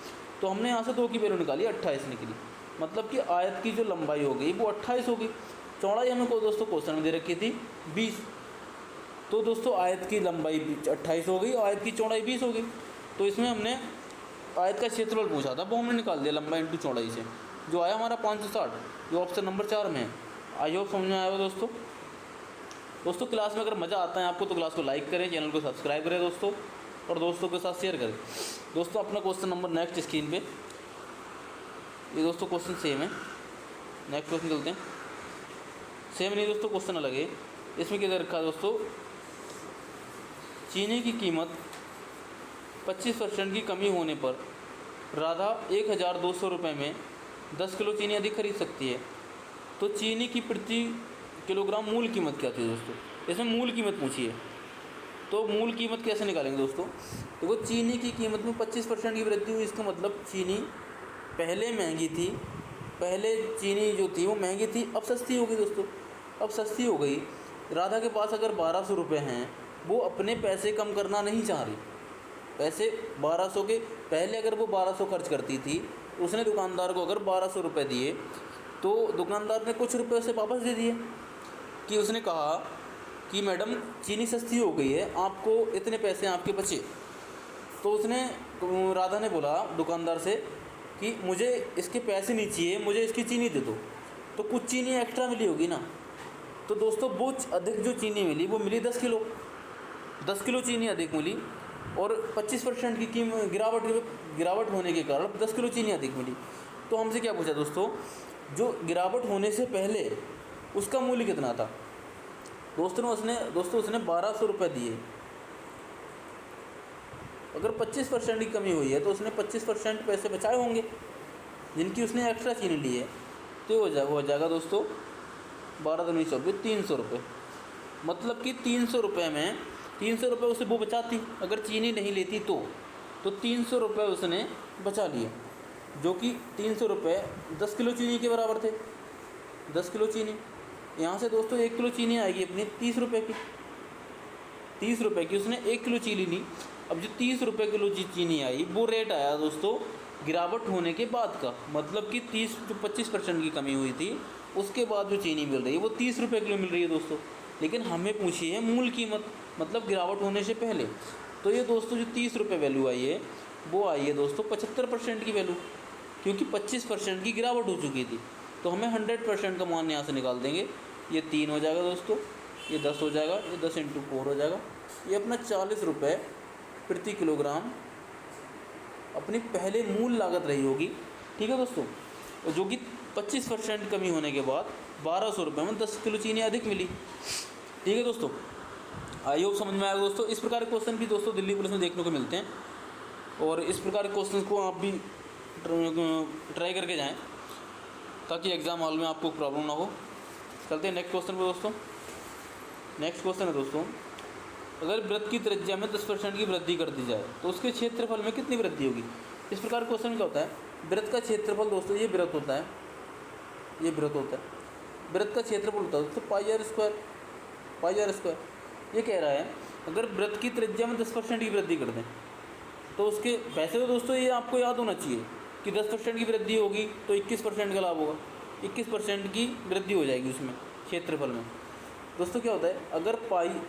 Speaker 1: तो हमने यहाँ से 2 की वैल्यू निकाली 28 निकली। मतलब कि आयत की जो लंबाई हो गई वो 28 हो गई। चौड़ाई हमें को दोस्तों क्वेश्चन में दे रखी थी 20। तो दोस्तों आयत की लंबाई 28 हो गई और आयत की चौड़ाई 20 हो गई। तो इसमें हमने आयत का क्षेत्रफल पूछा था वो हमने निकाल दिया लंबाई इंटू चौड़ाई से, जो आया हमारा 560, जो ऑप्शन नंबर 4 में है। आई होप समझ में आया हो दोस्तों। क्लास में अगर मज़ा आता है आपको तो क्लास को लाइक करें, चैनल को सब्सक्राइब करें दोस्तों, और दोस्तों के साथ शेयर करें दोस्तों। अपना क्वेश्चन नंबर नेक्स्ट स्क्रीन पे ये दोस्तों क्वेश्चन सेम है। नेक्स्ट क्वेश्चन चलते हैं। सेम नहीं दोस्तों, क्वेश्चन अलग है। इसमें क्या दे रखा है दोस्तों, चीनी की कीमत 25% की कमी होने पर राधा 1200 रुपये में 10 किलो चीनी अधिक खरीद सकती है। तो चीनी की प्रति किलोग्राम मूल कीमत क्या थी दोस्तों। इसमें मूल कीमत पूछी है। तो मूल कीमत कैसे निकालेंगे दोस्तों। देखो चीनी की कीमत में 25% की वृद्धि हुई, इसका मतलब चीनी पहले महंगी थी, पहले चीनी जो थी वो महंगी थी, अब सस्ती हो गई दोस्तों। अब सस्ती हो गई। राधा के पास अगर 1200 रुपये हैं, वो अपने पैसे कम करना नहीं चाह रही। पैसे 1200 के पहले अगर वो 1200 खर्च करती थी, उसने दुकानदार को अगर 1200 रुपये दिए तो दुकानदार ने कुछ रुपये उसे वापस दे दिए। कि उसने कहा कि मैडम चीनी सस्ती हो गई है, आपको इतने पैसे आपके बचे। तो उसने राधा ने बोला दुकानदार से कि मुझे इसके पैसे नहीं चाहिए, मुझे इसकी चीनी दे दो। तो कुछ चीनी एक्स्ट्रा मिली होगी ना। तो दोस्तों वो अधिक जो चीनी मिली वो मिली 10 किलो। 10 किलो चीनी अधिक मिली और 25% की गिरावट होने के कारण 10 किलो चीनी अधिक मिली। तो हमसे क्या पूछा दोस्तों, जो गिरावट होने से पहले उसका मूल्य कितना था दोस्तों। उसने 1200 रुपये दिए। अगर 25% की कमी हुई है तो उसने 25% पैसे बचाए होंगे जिनकी उसने एक्स्ट्रा चीनी ली है। तो हो जाएगा दोस्तों 12 दूनी 24, 300 रुपये। मतलब कि 300 रुपये में 300 रुपये उसे वो बचाती अगर चीनी नहीं लेती तो 300 रुपये उसने बचा लिए, जो कि 300 रुपये 10 किलो चीनी के बराबर थे। 10 किलो चीनी यहाँ से दोस्तों 1 किलो चीनी आएगी अपनी 30 रुपये की। 30 रुपये की उसने 1 किलो चीनी ली। अब जो 30 रुपये किलो चीनी आई वो रेट आया दोस्तों गिरावट होने के बाद का। मतलब कि 25% की कमी हुई थी उसके बाद जो चीनी मिल रही है वो 30 रुपये किलो मिल रही है दोस्तों। लेकिन हमें पूछी है मूल कीमत, मतलब गिरावट होने से पहले। तो ये दोस्तों जो 30 रुपये वैल्यू आई है वो आई है दोस्तों 75% की वैल्यू, क्योंकि 25% की गिरावट हो चुकी थी। तो हमें 100% का मान यहाँ से निकाल देंगे। ये 3 हो जाएगा दोस्तों, ये 10 हो जाएगा, ये 10 × 4 हो जाएगा। ये अपना 40 रुपये प्रति किलोग्राम अपनी पहले मूल लागत रही होगी। ठीक है दोस्तों, जो कि 25% कमी होने के बाद 1200 रुपये में 10 किलो चीनी अधिक मिली। ठीक है दोस्तों, आई होप समझ में आएगा दोस्तों। इस प्रकार के क्वेश्चन भी दोस्तों दिल्ली पुलिस में देखने को मिलते हैं, और इस प्रकार के क्वेश्चन को आप भी ट्राई करके जाएं ताकि एग्ज़ाम हॉल में आपको प्रॉब्लम ना हो। चलते हैं नेक्स्ट क्वेश्चन पर दोस्तों। नेक्स्ट क्वेश्चन है दोस्तों, अगर वृत्त की त्रिज्या में 10% की वृद्धि कर दी जाए तो उसके क्षेत्रफल में कितनी वृद्धि होगी। इस प्रकार क्वेश्चन क्या होता है, वृत्त का क्षेत्रफल दोस्तों, ये वृत्त होता है, ये वृत्त होता है, वृत्त का क्षेत्रफल होता है दोस्तों पाई आर स्क्वायर। ये कह रहा है अगर वृत्त की त्रिज्या में 10% की वृद्धि कर दें तो उसके, वैसे तो दोस्तों ये आपको याद होना चाहिए कि 10% की वृद्धि होगी तो 21% का लाभ होगा। 21% की वृद्धि हो जाएगी उसमें क्षेत्रफल में। दोस्तों क्या होता है, अगर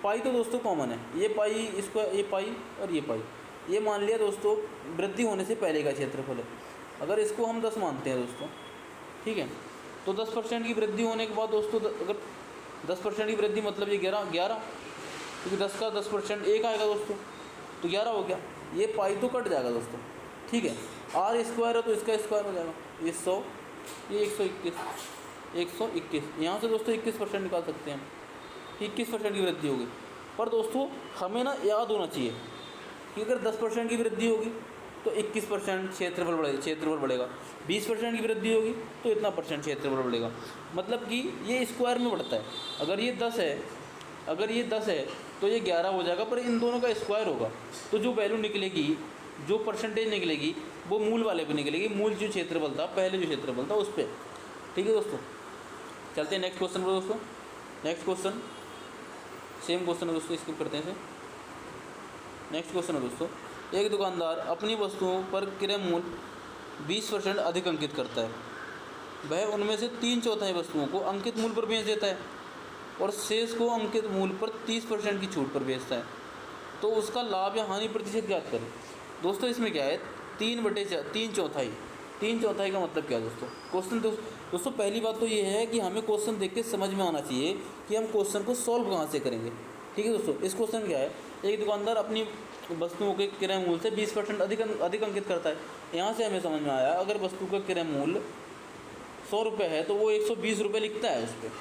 Speaker 1: पाई तो दोस्तों कॉमन है, ये पाई स्क्वायर, ये पाई और ये पाई, ये मान लिया दोस्तों वृद्धि होने से पहले का क्षेत्रफल है। अगर इसको हम 10 मानते हैं दोस्तों, ठीक है, तो 10% की वृद्धि होने के बाद दोस्तों अगर 10% की वृद्धि मतलब ये 11, क्योंकि 10 का 10% 1 आएगा दोस्तों, तो 11 हो गया। ये पाई तो कट जाएगा दोस्तों, ठीक है। आर स्क्वायर है तो इसका स्क्वायर हो जाएगा, ये 100, ये 121, यहाँ से दोस्तों 21% निकाल सकते हैं हम, 21% की वृद्धि होगी। पर दोस्तों हमें ना याद होना चाहिए कि अगर 10% की वृद्धि होगी तो 21% क्षेत्रफल बढ़ेगा, 20% की वृद्धि होगी तो इतना परसेंट क्षेत्रफल बढ़ेगा। मतलब कि ये स्क्वायर में बढ़ता है। अगर ये 10 है तो ये 11 हो जाएगा, पर इन दोनों का स्क्वायर होगा तो जो वैल्यू निकलेगी, जो परसेंटेज निकलेगी वो मूल वाले पे निकलेगी, मूल जो क्षेत्रफल था, पहले जो क्षेत्रफल था उस पर। ठीक है दोस्तों, चलते हैं नेक्स्ट क्वेश्चन पर दोस्तों। नेक्स्ट क्वेश्चन सेम क्वेश्चन है दोस्तों, स्किप करते हैं इसे। नेक्स्ट क्वेश्चन है दोस्तों, एक दुकानदार अपनी वस्तुओं पर क्रय मूल्य 20% अधिक अंकित करता है। वह उनमें से 3/4 वस्तुओं को अंकित मूल्य पर बेच देता है और शेष को अंकित मूल्य पर 30% की छूट पर बेचता है। तो उसका लाभ या हानि प्रतिशत ज्ञात करें। दोस्तों इसमें क्या है, 3/4 का मतलब क्या है दोस्तों। क्वेश्चन दोस्तों पहली बात तो ये है कि हमें क्वेश्चन देख के समझ में आना चाहिए कि हम क्वेश्चन को सॉल्व कहाँ से करेंगे। ठीक है दोस्तों, इस क्वेश्चन क्या है, एक दुकानदार अपनी वस्तुओं के क्रय मूल्य से 20% अधिक अंकित करता है। यहाँ से हमें समझ में आया, अगर वस्तु का क्रय मूल्य 100 रुपये है तो वो 120 रुपये लिखता है उस पर,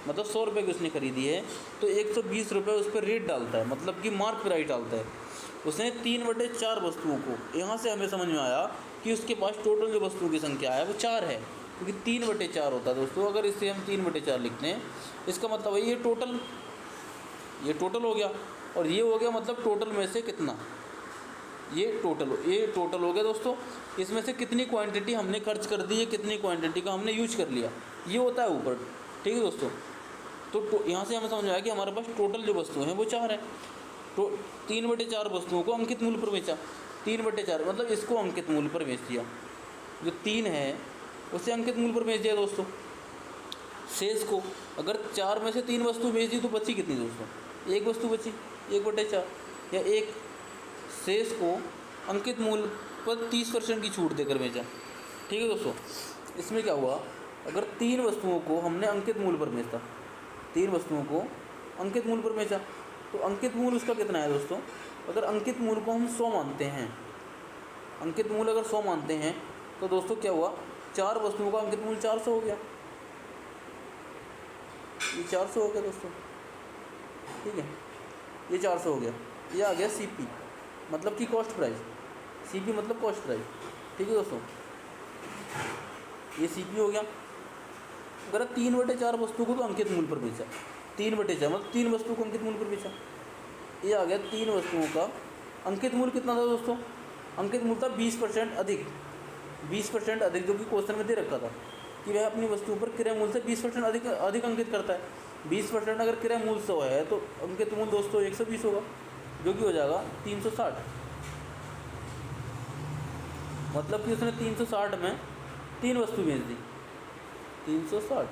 Speaker 1: मतलब 100 रुपये की उसने खरीदी है तो 120 रुपये उस पर रेट डालता है, मतलब कि मार्क प्राइस डालता है। उसने 3/4 वस्तुओं को, यहाँ से हमें समझ में आया कि उसके पास टोटल जो वस्तुओं की संख्या है वो 4 है, क्योंकि 3/4 होता है दोस्तों। अगर इसे हम 3/4 लिखते हैं, इसका मतलब है ये टोटल हो गया, और ये हो गया मतलब टोटल में से कितना, ये टोटल हो गया दोस्तों। इसमें से कितनी क्वांटिटी हमने खर्च कर दी है, कितनी क्वांटिटी का हमने यूज कर लिया, ये होता है ऊपर। ठीक है दोस्तों, तो यहाँ से हमें समझ में आया कि हमारे पास टोटल जो वस्तुएं हैं वो 4 है। तो 3/4 वस्तुओं को अंकित मूल्य पर बेचा, 3/4 मतलब इसको अंकित मूल्य पर बेच दिया, जो 3 है उसे अंकित मूल्य पर बेच दिया दोस्तों। शेष को, अगर 4 में से 3 वस्तु बेच दी तो बची कितनी दोस्तों, 1 वस्तु बची, 1/4 या 1। शेष को अंकित मूल्य पर 30% की छूट देकर बेचा। ठीक है दोस्तों, इसमें क्या हुआ, अगर 3 वस्तुओं को हमने अंकित मूल्य पर बेचा, 3 वस्तुओं को अंकित मूल्य पर बेचा, तो अंकित मूल्य उसका कितना है दोस्तों। अगर अंकित मूल्य को हम 100 मानते हैं, अंकित मूल्य अगर 100 मानते हैं तो दोस्तों क्या हुआ, 4 वस्तुओं का अंकित मूल्य 400 हो गया, ये 400 हो गया दोस्तों। ठीक है, ये 400 हो गया। ये आ गया CP मतलब कि कॉस्ट प्राइस, CP मतलब कॉस्ट प्राइस। ठीक है दोस्तों, ये CP हो गया। अगर 3/4 वस्तु को तो अंकित मूल्य पर बेचा, 3/4 मतलब 3 वस्तु को अंकित मूल्य पर बेचा, ये आ गया 3 वस्तुओं का अंकित मूल्य कितना था दोस्तों, अंकित मूल्य था 20% अधिक, 20% अधिक, जो कि क्वेश्चन में दे रखा था कि वह अपनी वस्तुओं पर क्रय मूल्य से 20% अधिक अंकित करता है। 20% अगर क्रय मूल्य 100 है तो अंकित मूल्य दोस्तों 120 होगा, जो कि हो जाएगा 360। मतलब कि उसने 360 में 3 वस्तु बेच दी, 360।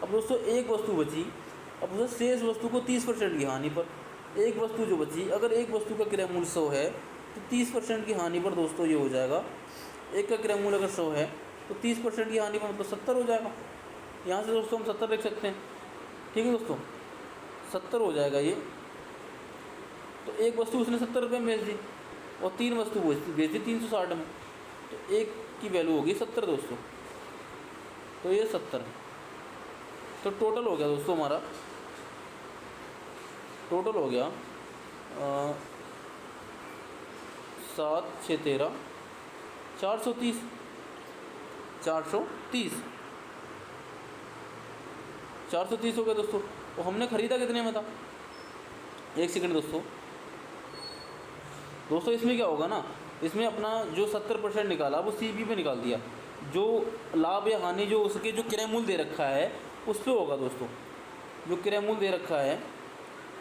Speaker 1: अब दोस्तों एक वस्तु बची, अब उसे शेष वस्तु को 30% की हानि पर, एक वस्तु जो बची, अगर एक वस्तु का क्रय मूल्य 100 है तो 30% की हानि पर दोस्तों ये हो जाएगा, एक का क्रय मूल्य अगर 100 है तो 30% की हानि पर मतलब 70 हो जाएगा। यहाँ से दोस्तों हम 70 लिख सकते हैं। ठीक है दोस्तों, 70 हो जाएगा ये। तो एक वस्तु उसने 70 रुपये में बेच दी और 3 वस्तु बेच दी 360 में, तो एक की वैल्यू होगी 70 दोस्तों, तो ये 70। तो टोटल हो गया दोस्तों हमारा, टोटल हो गया 7 6 13 430 हो गया दोस्तों। और हमने ख़रीदा कितने में था, एक सेकंड दोस्तों इसमें क्या होगा ना, इसमें अपना जो 70% निकाला वो CP पे निकाल दिया, जो लाभ या हानि जो उसके जो क्रय मूल्य दे रखा है उस पर होगा दोस्तों। जो क्रय मूल्य दे रखा है,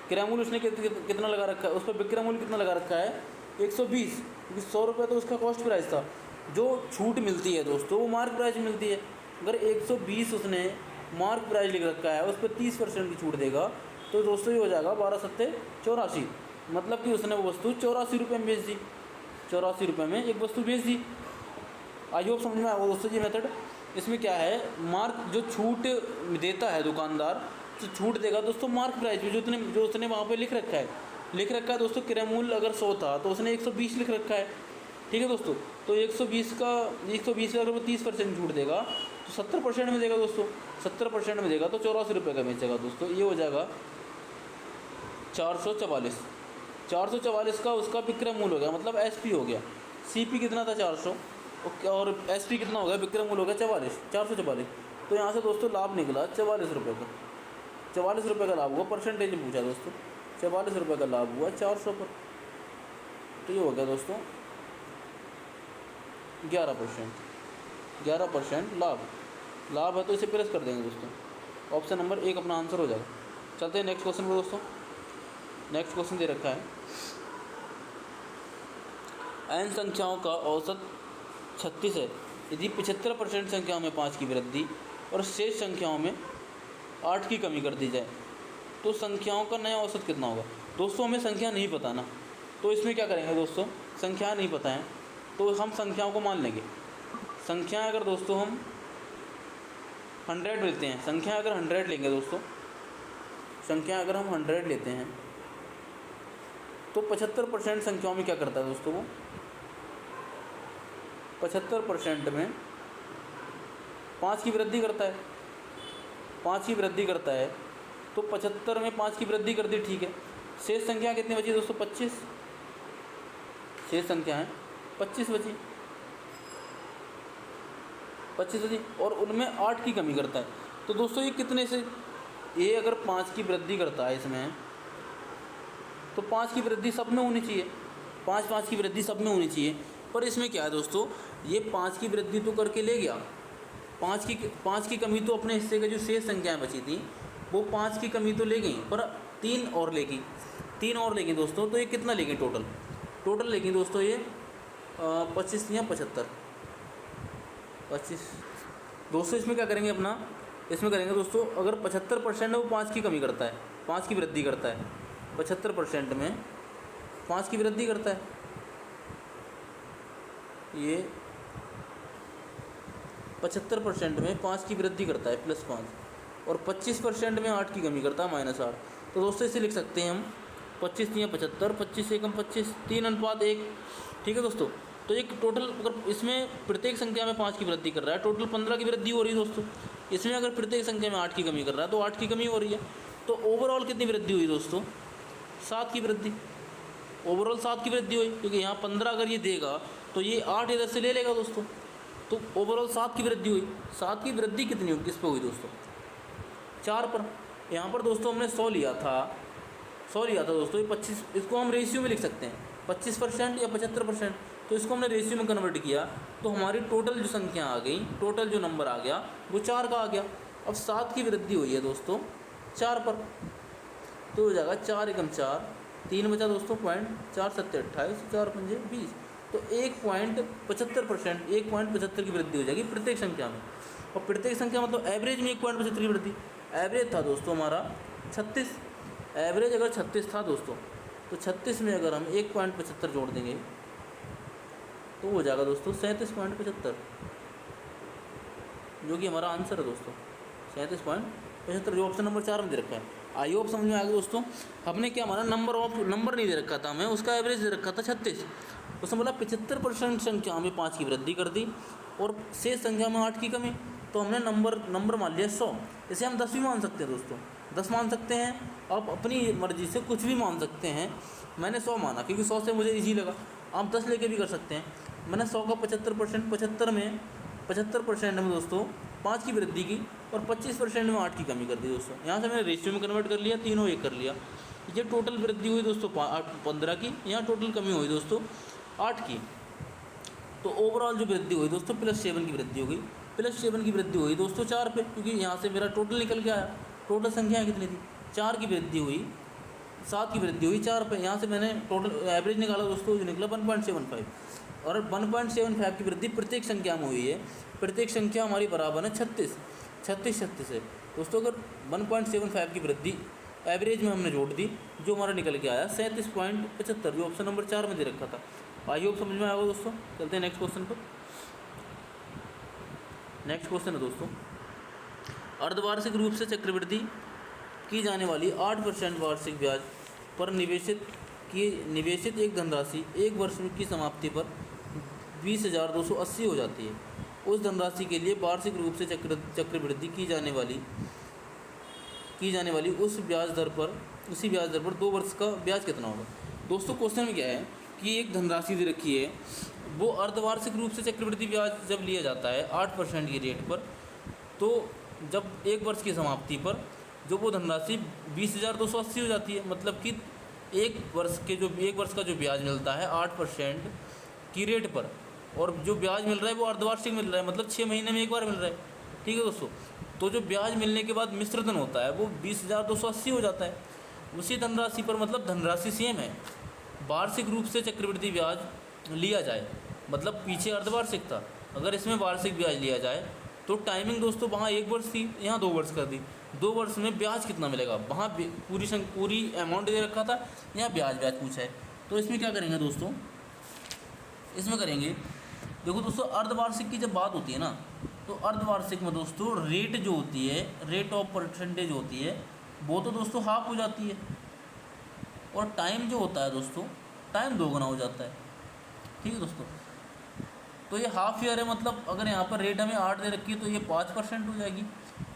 Speaker 1: क्रय मूल्य उसने कितना लगा रखा है, उस पर विक्रय मूल्य कितना लगा रखा है 120, क्योंकि 100 रुपये तो उसका कॉस्ट प्राइस था। जो छूट मिलती है दोस्तों वो मार्क प्राइस मिलती है। अगर 120 उसने मार्क प्राइस लिख रखा है, उस पर 30% की छूट देगा तो दोस्तों ये हो जाएगा 12 सत्ते 84, मतलब कि उसने वो वस्तु 84 रुपये में बेच दी, 84 रुपये में एक वस्तु बेच दी। आई होप समझ में आएगा दोस्तों ये मेथड। इसमें क्या है, मार्क जो छूट देता है दुकानदार, छूट देगा दोस्तों मार्क प्राइस पे, जो उसने वहाँ पे लिख रखा है दोस्तों। क्रय मूल्य अगर 100 था तो उसने 120 लिख रखा है, ठीक है दोस्तों। तो 120 का अगर वो 30% छूट देगा तो 70% में देगा दोस्तों, 70% में देगा तो 84 रुपये का बेचेगा दोस्तों। ये हो जाएगा 444 का उसका विक्रय मूल्य हो गया, मतलब एसपी हो गया। सीपी कितना था 400 और एसपी कितना हो गया, विक्रय मूल्य हो गया 444। तो यहाँ से दोस्तों लाभ निकला 44 रुपये का, 44 रुपये का लाभ हुआ। परसेंटेज में पूछा दोस्तों, 44 रुपये का लाभ हुआ 400 पर। तो ये हो गया दोस्तों 11% लाभ है, तो इसे प्रेस कर देंगे दोस्तों। ऑप्शन नंबर 1 अपना आंसर हो जाएगा। चलते हैं नेक्स्ट क्वेश्चन पर दोस्तों। नेक्स्ट क्वेश्चन दे रखा है, n संख्याओं का औसत 36 है। यदि 75% संख्याओं में 5 की वृद्धि और शेष संख्याओं में 8 की कमी कर दी जाए तो संख्याओं का नया औसत कितना होगा। दोस्तों हमें संख्या नहीं पता ना, तो इसमें क्या करेंगे दोस्तों, संख्या नहीं पता है तो हम संख्याओं को मान लेंगे। संख्या अगर दोस्तों हम 100 लेते हैं, संख्या अगर 100 लेंगे दोस्तों, संख्या अगर हम 100 लेते हैं तो 75% संख्याओं में क्या करता है दोस्तों, वो 75% में 5 की वृद्धि करता है, 5 की वृद्धि करता है। तो 75 में 5 की वृद्धि कर दी, ठीक है। शेष संख्या कितनी बची दोस्तों, 25। शेष संख्या है 25 बची, 25 बची और उनमें 8 की कमी करता है। तो दोस्तों ये कितने से, ये अगर 5 की वृद्धि करता है इसमें तो 5 की वृद्धि सब में होनी चाहिए, 5 की वृद्धि सब में होनी चाहिए। पर इसमें क्या है दोस्तों, ये 5 की वृद्धि तो करके ले गया, 5 की कमी तो अपने हिस्से के जो शेष संख्याएं बची थी वो 5 की कमी तो ले गई, पर 3 और लेगी दोस्तों। तो ये कितना लेगी टोटल लेगी दोस्तों, ये 25 या 75, 25 दोस्तों। इसमें क्या करेंगे अपना, इसमें करेंगे दोस्तों, अगर 75% वो 5 की कमी करता है, 5 की वृद्धि करता है, 75% में 5 की वृद्धि करता है, ये 75% में 5 की वृद्धि करता है +5, और 25% में 8 की कमी करता है -8। तो दोस्तों इसे लिख सकते हैं हम 25 या 75, 25 एकम 25, 3:1, ठीक है दोस्तों। तो एक टोटल, अगर इसमें प्रत्येक संख्या में 5 की वृद्धि कर रहा है, टोटल 15 की वृद्धि हो रही है दोस्तों। इसमें अगर प्रत्येक संख्या में 8 की कमी कर रहा है तो 8 की कमी हो रही है। तो ओवरऑल कितनी वृद्धि हुई दोस्तों, 7 की वृद्धि, ओवरऑल 7 की वृद्धि हुई, क्योंकि यहाँ 15 अगर ये देगा तो ये 8 इधर से ले लेगा दोस्तों। तो ओवरऑल 7 की वृद्धि हुई। 7 की वृद्धि कितनी हुई, किस पे हुई दोस्तों, 4 पर। यहाँ पर दोस्तों हमने 100 लिया था दोस्तों, ये 25, इसको हम रेशियो में लिख सकते हैं, 25% या 75%। तो इसको हमने रेशियो में कन्वर्ट किया तो हमारी टोटल जो संख्या आ गई, टोटल जो नंबर आ गया वो 4 का आ गया। अब 7 की वृद्धि हुई है दोस्तों 4 पर, तो हो जाएगा 4 एकम 4, 3 बचा दोस्तों, 4 7 28, 4 पंजे 20। तो 1.75%, 1.75 की वृद्धि हो जाएगी प्रत्येक संख्या में। और प्रत्येक संख्या मतलब एवरेज में 1.75 की वृद्धि। एवरेज था दोस्तों हमारा 36, एवरेज अगर 36 था दोस्तों, तो 36 में अगर हम 1.75 जोड़ देंगे तो हो जाएगा दोस्तों 37.75, जो कि हमारा आंसर है दोस्तों, 37.75, जो ऑप्शन नंबर 4 में दे रखा है। आई होप समझ में आ गया दोस्तों। हमने क्या माना, नंबर नहीं दे रखा था हमें, उसका एवरेज दे रखा था 36। उसने बोला 75% संख्या में 5 की वृद्धि कर दी और शेष संख्या में 8 की कमी। तो हमने नंबर मान लिया 100। इसे हम 10 भी मान सकते हैं दोस्तों, 10 मान सकते हैं, आप अपनी मर्जी से कुछ भी मान सकते हैं। मैंने 100 माना क्योंकि 100 से मुझे ईजी लगा, आप 10 लेके भी कर सकते हैं। मैंने 100 का 75%, 75% में दोस्तों 5 की वृद्धि की और 25% में 8 की कमी कर दी दोस्तों। यहाँ से मैंने रेशियो में कन्वर्ट कर लिया, तीनों एक कर लिया। ये टोटल वृद्धि हुई दोस्तों 15 की, यहाँ टोटल कमी हुई दोस्तों 8 की। तो ओवरऑल जो वृद्धि हुई दोस्तों +7 की वृद्धि हो गई, +7 की वृद्धि हुई दोस्तों 4 पे, क्योंकि यहाँ से मेरा टोटल निकल के आया। टोटल संख्या कितनी थी, 4 की वृद्धि हुई, 7 की वृद्धि हुई 4 पे। यहाँ से मैंने टोटल एवरेज निकाला दोस्तों, जो निकला 1.75, और 1.75 की वृद्धि प्रत्येक संख्या में हुई है। प्रत्येक संख्या हमारी बराबर है 36 है दोस्तों। अगर 1.75 की वृद्धि एवरेज में हमने जोड़ दी, जो हमारा निकल के आया 37.75, जो ऑप्शन नंबर 4 में दे रखा था। आई होप समझ में आएगा दोस्तों। चलते हैं नेक्स्ट क्वेश्चन पर। नेक्स्ट क्वेश्चन है दोस्तों, अर्धवार्षिक रूप से चक्रवृद्धि की जाने वाली 8% वार्षिक ब्याज पर निवेशित एक धनराशि एक वर्ष की समाप्ति पर 20,280 हो जाती है। उस धनराशि के लिए वार्षिक रूप से चक्रवृद्धि की जाने वाली उसी ब्याज दर पर 2 वर्ष का ब्याज कितना होगा। दोस्तों क्वेश्चन में क्या है कि एक धनराशि दे रखी है, वो अर्धवार्षिक रूप से चक्रवृद्धि ब्याज जब लिया जाता है 8% की रेट पर, तो जब एक वर्ष की समाप्ति पर जो वो धनराशि 20,280 हो जाती है। मतलब कि एक वर्ष का जो ब्याज मिलता है 8% की रेट पर, और जो ब्याज मिल रहा है वो अर्धवार्षिक मिल रहा है, मतलब 6 महीने में एक बार मिल रहा है। ठीक है दोस्तों, तो जो ब्याज मिलने के बाद मिश्र धन होता है वो 20,280 हो जाता है उसी धनराशि पर। मतलब धनराशि सेम है, वार्षिक रूप से चक्रवृद्धि ब्याज लिया जाए, मतलब पीछे अर्धवार्षिक था, अगर इसमें वार्षिक ब्याज लिया जाए तो टाइमिंग दोस्तों वहाँ 1 वर्ष थी, यहाँ 2 वर्ष कर दी। 2 वर्ष में ब्याज कितना मिलेगा, वहाँ पूरी अमाउंट दे रखा था, यहाँ ब्याज पूछा है। तो इसमें क्या करेंगे दोस्तों, इसमें करेंगे, देखो दोस्तों अर्धवार्षिक की जब बात होती है ना, तो अर्धवार्षिक में दोस्तों रेट जो होती है, रेट ऑफ परसेंटेज होती है, वो तो दोस्तों हाफ हो जाती है, और टाइम जो होता है दोस्तों, टाइम 2 गुना हो जाता है। ठीक है दोस्तों, तो ये हाफ ईयर है, मतलब अगर यहाँ पर रेट हमें 8 दे रखी है तो ये 5% हो जाएगी,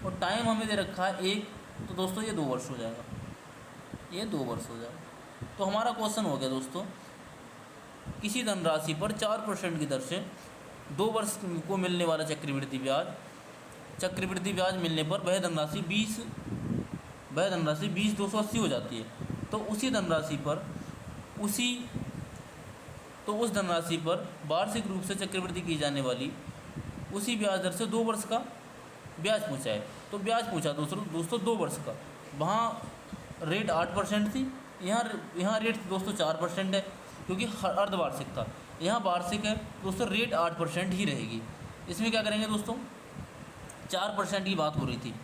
Speaker 1: और टाइम हमें दे रखा है 1, तो दोस्तों ये 2 वर्ष हो जाएगा, ये 2 वर्ष हो जाएगा। तो हमारा क्वेश्चन हो गया दोस्तों, किसी धनराशि पर 4% की दर से 2 वर्ष को मिलने वाला चक्रवृद्धि ब्याज मिलने पर वह धनराशि 20,280 हो जाती है। तो उस धनराशि पर वार्षिक रूप से चक्रवृद्धि की जाने वाली उसी ब्याज दर से 2 वर्ष का ब्याज पूछा है। तो ब्याज पूछा दोस्तों 2 वर्ष का, वहाँ रेट 8% थी, यहाँ रेट दोस्तों 4% है, क्योंकि अर्धवार्षिक था। यहाँ वार्षिक है दोस्तों, रेट 8% ही रहेगी। इसमें क्या करेंगे दोस्तों, 4% की बात हो रही थी,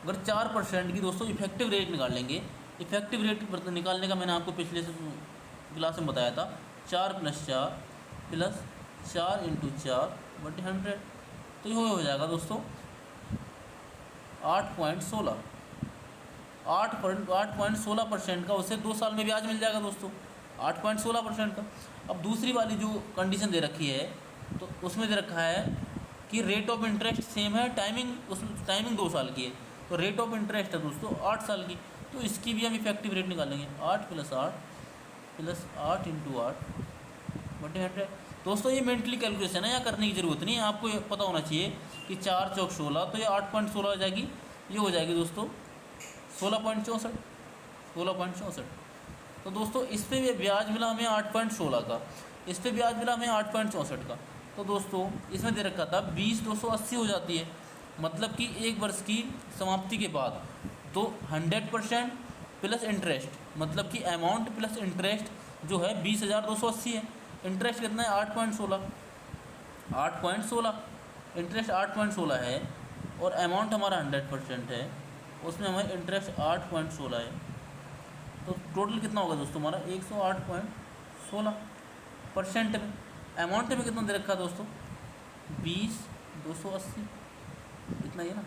Speaker 1: अगर 4% की दोस्तों इफेक्टिव रेट निकाल लेंगे। इफेक्टिव रेट निकालने का मैंने आपको पिछले क्लास में बताया था, 4 + 4 + 4 × 4/100, तो ये हो जाएगा दोस्तों 8.16% का, उसे 2 साल में ब्याज मिल जाएगा दोस्तों 8.16% का। अब दूसरी वाली जो कंडीशन दे रखी है, तो उसमें दे रखा है कि रेट ऑफ इंटरेस्ट सेम है, टाइमिंग 2 साल की है, तो रेट ऑफ इंटरेस्ट है दोस्तों 8 साल की। तो इसकी भी हम इफेक्टिव रेट निकालेंगे, 8 + 8 + 8 × 8/100। दोस्तों ये मेंटली कैलकुलेशन है, यहाँ करने की ज़रूरत नहीं है, आपको ये पता होना चाहिए कि 4 × 4 = 16, तो ये 8.16 हो जाएगी, ये हो जाएगी दोस्तों 16.64। तो दोस्तों इस पर भी ब्याज मिला हमें 8.16 का, इस पर ब्याज मिला हमें 8.64 का। तो दोस्तों इसमें दे रखा था 20,280 हो जाती है, मतलब कि 1 वर्ष की समाप्ति के बाद तो 100% प्लस इंटरेस्ट, मतलब कि अमाउंट प्लस इंटरेस्ट जो है 20,280 है। इंटरेस्ट कितना है 8.16 इंटरेस्ट 8.16 है, और अमाउंट हमारा 100% है, उसमें हमारा इंटरेस्ट 8.16 है। तो टोटल कितना होगा दोस्तों हमारा 108.16%। में अमाउंट में कितना दे रखा है दोस्तों 20,280, इतना ही है ना,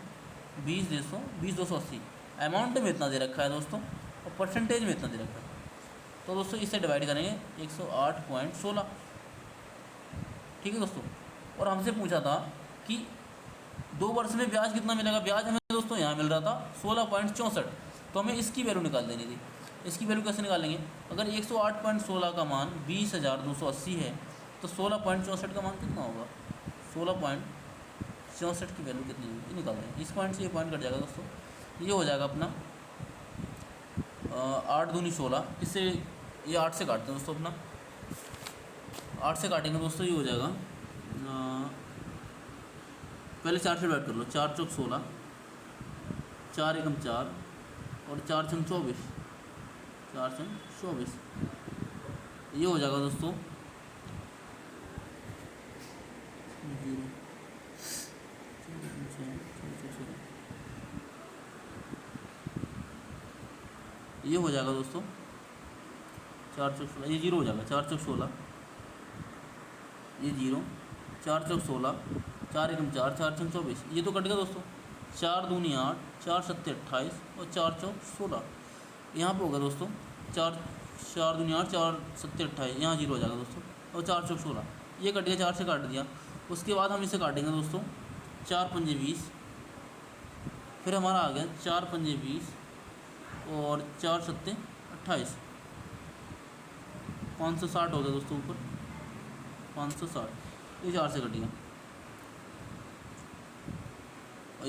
Speaker 1: 20,280 अमाउंट में इतना दे रखा है दोस्तों, और परसेंटेज में इतना दे रखा है। तो दोस्तों इससे डिवाइड करेंगे 108.16। ठीक है दोस्तों, और हमसे पूछा था कि 2 वर्ष में ब्याज कितना मिलेगा। ब्याज हमें दोस्तों यहाँ मिल रहा था 16.64, तो हमें इसकी वैल्यू निकाल देनी थी। इसकी वैल्यू कैसे निकालेंगे, अगर 108.16 का मान 20,280 है, तो 16.64 का मान कितना होगा, 16.64 की वैल्यू कितनी होगी निकाल देंगे। इस पॉइंट से ये पॉइंट कट जाएगा दोस्तों, ये हो जाएगा अपना 8 दूनी 16, इससे ये 8 से काटते हैं दोस्तों, अपना 8 से काटेंगे दोस्तों, ये हो जाएगा पहले 4 से डिवाइड कर लो, 4 × 4 = 16, 4 × 1 = 4 और 4 × 6 = 24, 4 × 24, ये हो जाएगा दोस्तों 0। ये हो जाएगा दोस्तों 4 × 16, ये 0 हो जाएगा, 4 × 16 ये 0, 4 × 16, 4 × 1 = 4, 4 × 24, ये तो कट गया दोस्तों, 4 दूनी 8, 4 सत्ते 28 और 4 चौक 16। यहाँ पे होगा दोस्तों 4 दूनी 8, 4 सत्ते 28, यहाँ 0 हो जाएगा दोस्तों, और 4 चौक 16। ये कट गया, 4 से काट दिया। उसके बाद हम इसे काटेंगे दोस्तों 4 पंजे 20, फिर हमारा आ गया 4 पंजे 20 और 4 सत्ते 28, 560 हो गया दोस्तों ऊपर, 560। ये 4 से कटेगा और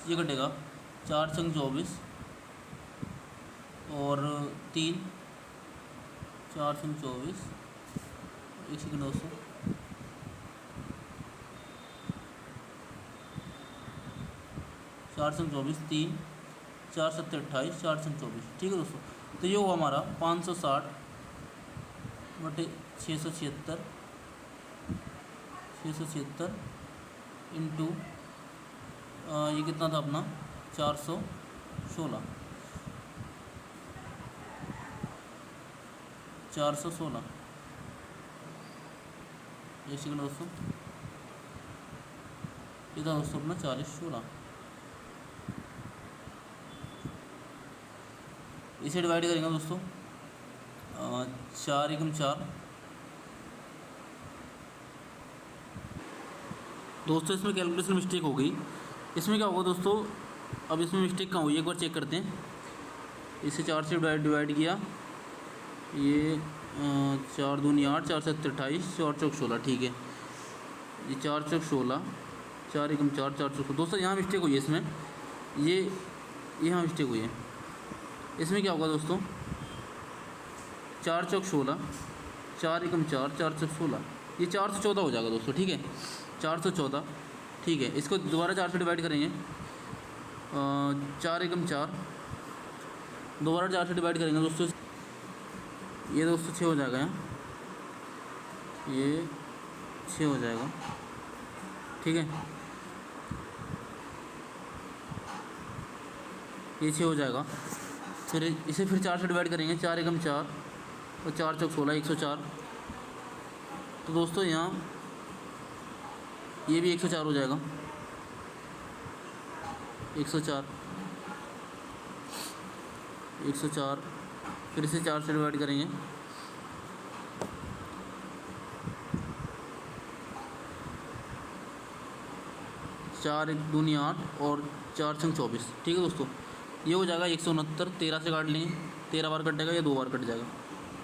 Speaker 1: ये कटेगा 4 छंग 24 और 3, 4 छंग 24, एक सेकंड दोस्तों, चार संग 24, 3, 4 सत्ते 28, 4 संग 24। ठीक है दोस्तों, तो ये हुआ हमारा 560 बटे 676 इंटू ये कितना था अपना 416, 416। ये सेकंड दोस्तों, ये था दोस्तों अपना 4016। इसे डिवाइड करेंगे दोस्तों 4 एकम 4। दोस्तों इसमें कैलकुलेशन मिस्टेक हो गई। इसमें क्या होगा दोस्तों, अब इसमें मिस्टेक कहाँ हुई एक बार चेक करते हैं। इसे 4 से डिवाइड किया, ये 4 दूनी 8, 4 सत्ते 28, 4 चौक 16। ठीक है, ये 4 चौक 16, 4 एकम 4, 4 चौक। दोस्तों यहाँ मिस्टेक हुई है इसमें, ये यहाँ मिस्टेक हुई है। इसमें क्या होगा दोस्तों 4 चौक 16, 4 एकम 4, 4 चौक 16, ये 414 हो जाएगा दोस्तों। ठीक है, 414। ठीक है, इसको दोबारा 4 से डिवाइड करेंगे, 4 एकम 4, दोबारा 4 से डिवाइड करेंगे दोस्तों, ये दोस्तों 6 हो जाएगा यहाँ, ये 6 हो जाएगा। ठीक है, ये 6 हो जाएगा। फिर इसे फिर 4 से डिवाइड करेंगे, 4 एकम 4 और 4 चौक 16, 104। तो दोस्तों यहाँ ये भी 104 हो जाएगा, 104, 104। फिर इसे 4 से डिवाइड करेंगे, 4 एक दूनी 8 और 4 छंग 24। ठीक है दोस्तों, ये हो जाएगा 169। 13 से काट लेंगे, 13 बार कटेगा या 2 बार कट जाएगा।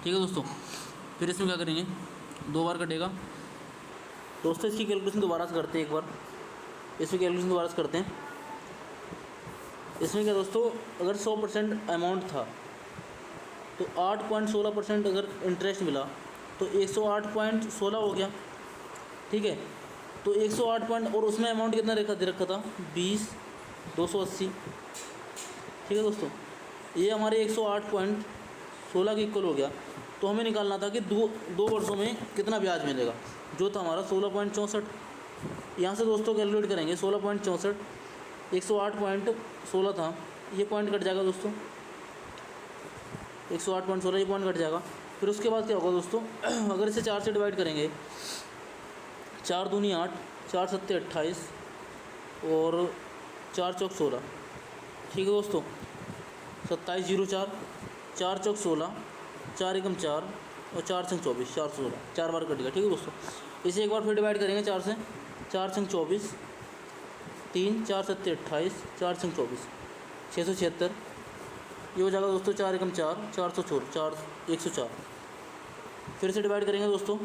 Speaker 1: ठीक है दोस्तों, फिर इसमें क्या करेंगे, 2 बार कटेगा। दोस्तों इसकी कैलकुलेशन दोबारा से करते हैं एक बार, इसमें कैलकुलेशन दोबारा से करते हैं। इसमें क्या दोस्तों, अगर 100% अमाउंट था तो 8.16% अगर इंटरेस्ट मिला तो 108.16 हो गया। ठीक है, तो 108 पॉइंट, और उसमें अमाउंट कितना रखा था 20,280। ठीक है दोस्तों, ये हमारे 108.16 के इक्वल हो गया। तो हमें निकालना था कि दो वर्षों में कितना ब्याज मिलेगा, जो था हमारा 16.64। यहाँ से दोस्तों कैलकुलेट करेंगे 16.64, 108.16 था, ये पॉइंट कट जाएगा दोस्तों, 108.16 ये पॉइंट कट जाएगा। फिर उसके बाद क्या होगा दोस्तों, अगर इसे 4 से डिवाइड करेंगे, 4 दूनी 8, 4 सत्ते 28 और 4 चौक 16। ठीक है दोस्तों, 2704, 4 चौक 16, 4 एकम 4 और 4 छंग 24, 416, 4 बार कटेगा। ठीक है दोस्तों, इसे एक बार फिर डिवाइड करेंगे 4 से, 4 छंग 24, 3, 4 सत्ते 28, 4 छंग 24, 676। ये हो जाएगा दोस्तों 4 एकम 4, 404, 104। फिर से डिवाइड करेंगे दोस्तों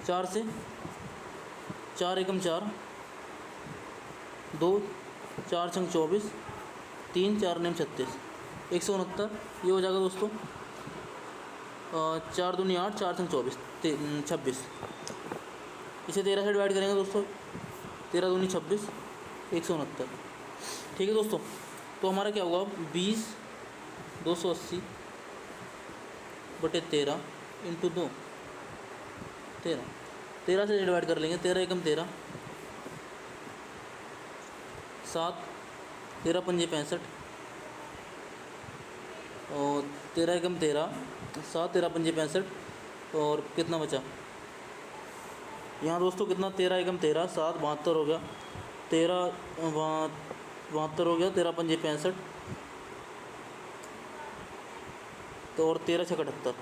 Speaker 1: 4 से, 4 एकम 4, 2, 4 छंग 24, 3, 4 नेम 36, 169। ये हो जाएगा दोस्तों 4 दूनी 8, 4 छंग 24, 26। इसे 13 से डिवाइड करेंगे दोस्तों, 13 दूनी 26, 169। ठीक है दोस्तों, तो हमारा क्या होगा 20,280 बटे 13 इंटू 2, 13 से डिवाइड कर लेंगे, 13 एकम 13, 7, 13 पंजे 65 और 13 एकम 13, 7, 13 पंजे 65 और कितना बचा यहाँ दोस्तों, कितना 13 एकम 13, 7, 72 हो गया 72 हो गया, 13 पंजे 65, तो और 13 छः 78,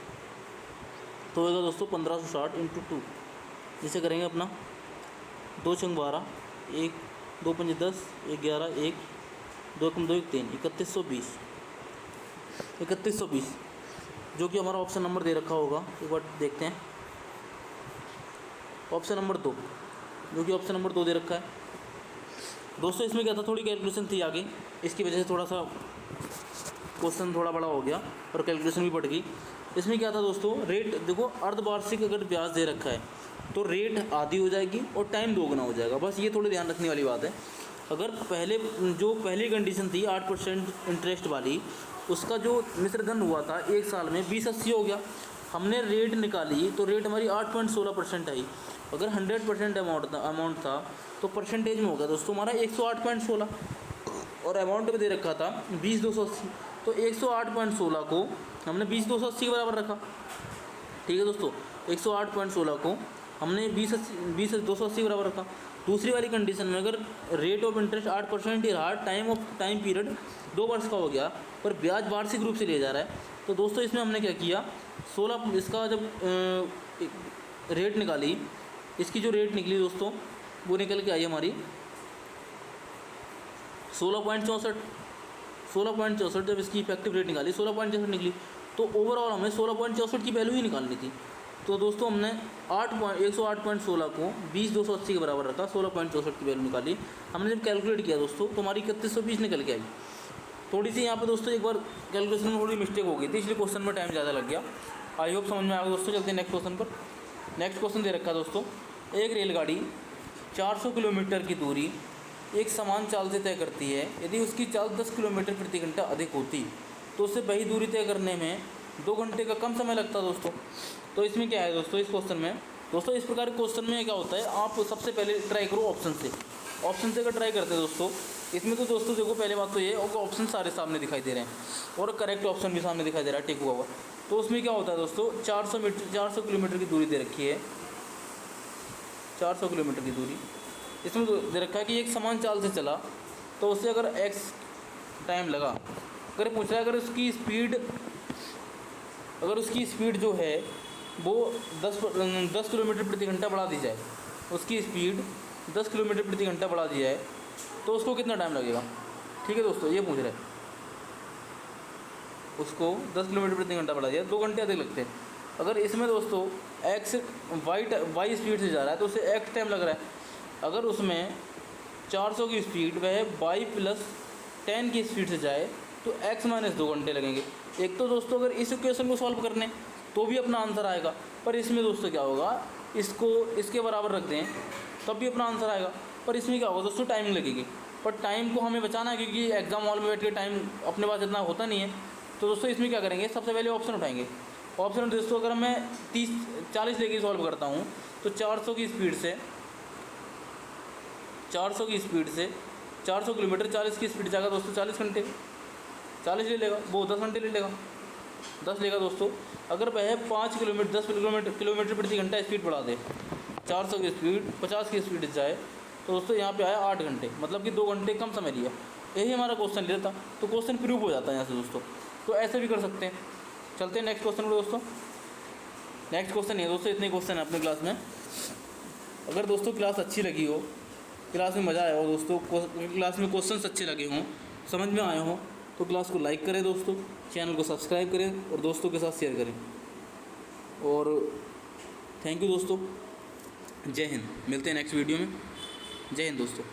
Speaker 1: तो होगा दोस्तों 1560 इंटू 2। जिसे करेंगे अपना 2 छंग 12, 1 2 पंजे 10, 1 11, 1 2 कम 2 1 3, 3120, जो कि हमारा ऑप्शन नंबर दे रखा होगा। एक बार देखते हैं, ऑप्शन नंबर 2, जो कि ऑप्शन नंबर 2 दे रखा है दोस्तों। इसमें क्या था, थोड़ी कैलकुलेशन थी आगे, इसकी वजह से थोड़ा सा क्वेश्चन थोड़ा बड़ा हो गया और कैलकुलेशन भी बढ़ गई। इसमें क्या था दोस्तों, रेट देखो, अर्धवार्षिक अगर ब्याज दे रखा है तो रेट आधी हो जाएगी और टाइम दोगुना हो जाएगा। बस ये थोड़ी ध्यान रखने वाली बात है। अगर पहली कंडीशन थी 8% इंटरेस्ट वाली, उसका जो मिश्र धन हुआ था 1 साल में 2080 हो गया। हमने रेट निकाली तो रेट हमारी 8.16% आई। अगर 100% अमाउंट था तो परसेंटेज में होगा दोस्तों हमारा 108.16, और अमाउंट में दे रखा था 20,280, तो 108.16 को हमने 20,280 के बराबर रखा। ठीक है दोस्तों, 108.16 को हमने 20,280 के बराबर रखा। दूसरी वाली कंडीशन में अगर रेट ऑफ इंटरेस्ट 8% ही रहा, टाइम पीरियड 2 वर्ष का हो गया, पर ब्याज वार्षिक रूप से लिया जा रहा है, तो दोस्तों इसमें हमने क्या किया, 16 इसका जब रेट निकाली, इसकी जो रेट निकली दोस्तों वो निकल के आई हमारी 16.64। जब इसकी इफेक्टिव रेट निकाली 16.64 निकली, तो ओवरऑल हमें 16.64 की वैल्यू ही निकालनी थी। तो दोस्तों हमने 108.16 को 20,280 के बराबर रखा, 16.64 की वैल्यू निकाली। हमने जब कैलकुलेट किया दोस्तों तो हमारी 3120 निकल के आई। थोड़ी सी यहाँ पे दोस्तों एक बार कैलकुलेशन में थोड़ी मिस्टेक हो गई थी, इसलिए क्वेश्चन में टाइम ज़्यादा लग गया। आई होप समझ में आ गया दोस्तों। चलते हैं नेक्स्ट क्वेश्चन पर। नेक्स्ट क्वेश्चन दे रखा है दोस्तों, एक रेलगाड़ी 400 किलोमीटर की दूरी एक समान चाल से तय करती है। यदि उसकी चाल 10 किलोमीटर प्रति घंटा अधिक होती तो उसे वही दूरी तय करने में 2 घंटे का कम समय लगता दोस्तों। तो इसमें क्या है दोस्तों, इस क्वेश्चन में दोस्तों इस प्रकार के क्वेश्चन में क्या होता है, आप सबसे पहले ट्राई करो ऑप्शन से अगर ट्राई करते हैं दोस्तों। इसमें तो दोस्तों देखो, पहले बात तो ये है, ऑप्शन सारे सामने दिखाई दे रहे हैं और करेक्ट ऑप्शन भी सामने दिखाई दे रहा है टिक हुआ। तो उसमें क्या होता है दोस्तों, 400 किलोमीटर की दूरी दे रखी है, 400 किलोमीटर की दूरी इसमें दे रखा है कि एक समान चाल से चला तो उससे अगर x टाइम लगा। अगर पूछ रहा है अगर उसकी स्पीड जो है वो 10 किलोमीटर प्रति घंटा बढ़ा दी जाए, उसकी स्पीड 10 किलोमीटर प्रति घंटा बढ़ा दी जाए तो उसको कितना टाइम लगेगा। ठीक है दोस्तों, ये पूछ रहे हैं, उसको 10 किलोमीटर प्रति घंटा बढ़ा दिया, 2 घंटे अधिक लगते हैं। अगर इसमें दोस्तों वाई स्पीड से जा रहा है तो उसे x टाइम लग रहा है। अगर उसमें 400 की स्पीड वह y + 10 की स्पीड से जाए तो x - 2 घंटे लगेंगे। एक तो दोस्तों अगर इस इक्वेशन को सॉल्व करने तो भी अपना आंसर आएगा, पर इसमें दोस्तों क्या होगा, इसको इसके बराबर रख दें तब भी अपना आंसर आएगा, पर इसमें क्या होगा दोस्तों, टाइमिंग लगेगी। पर टाइम को हमें बचाना है क्योंकि एग्जाम हॉल में बैठ के टाइम अपने पास इतना होता नहीं है। तो दोस्तों इसमें क्या करेंगे, सबसे पहले ऑप्शन उठाएंगे। ऑप्शन दोस्तों अगर मैं 40 लेके सॉल्व करता हूँ तो 400 की स्पीड से 400 किलोमीटर 40 की स्पीड जाएगा दोस्तों 40 घंटे, 40 ले लेगा वो, 10 घंटे ले लेगा, 10 लेगा दोस्तों। अगर वह 10 किलोमीटर प्रति घंटा स्पीड बढ़ा दे, 400 की स्पीड 50 की स्पीड जाए तो दोस्तों यहाँ पे आया 8 घंटे, मतलब कि 2 घंटे कम समय लिया। यही हमारा क्वेश्चन ले था, तो क्वेश्चन प्रूव हो जाता है यहाँ से दोस्तों। तो ऐसे भी कर सकते हैं। चलते हैं नेक्स्ट क्वेश्चन को दोस्तों। नेक्स्ट क्वेश्चन है दोस्तों, इतने क्वेश्चन है अपने क्लास में। अगर दोस्तों क्लास अच्छी लगी हो, क्लास में मज़ा आया हो दोस्तों, क्लास में क्वेश्चंस अच्छे लगे हों, समझ में आए हों, तो क्लास को लाइक करें दोस्तों, चैनल को सब्सक्राइब करें और दोस्तों के साथ शेयर करें। और थैंक यू दोस्तों, जय हिंद। मिलते हैं नेक्स्ट वीडियो में। जय हिंद दोस्तों।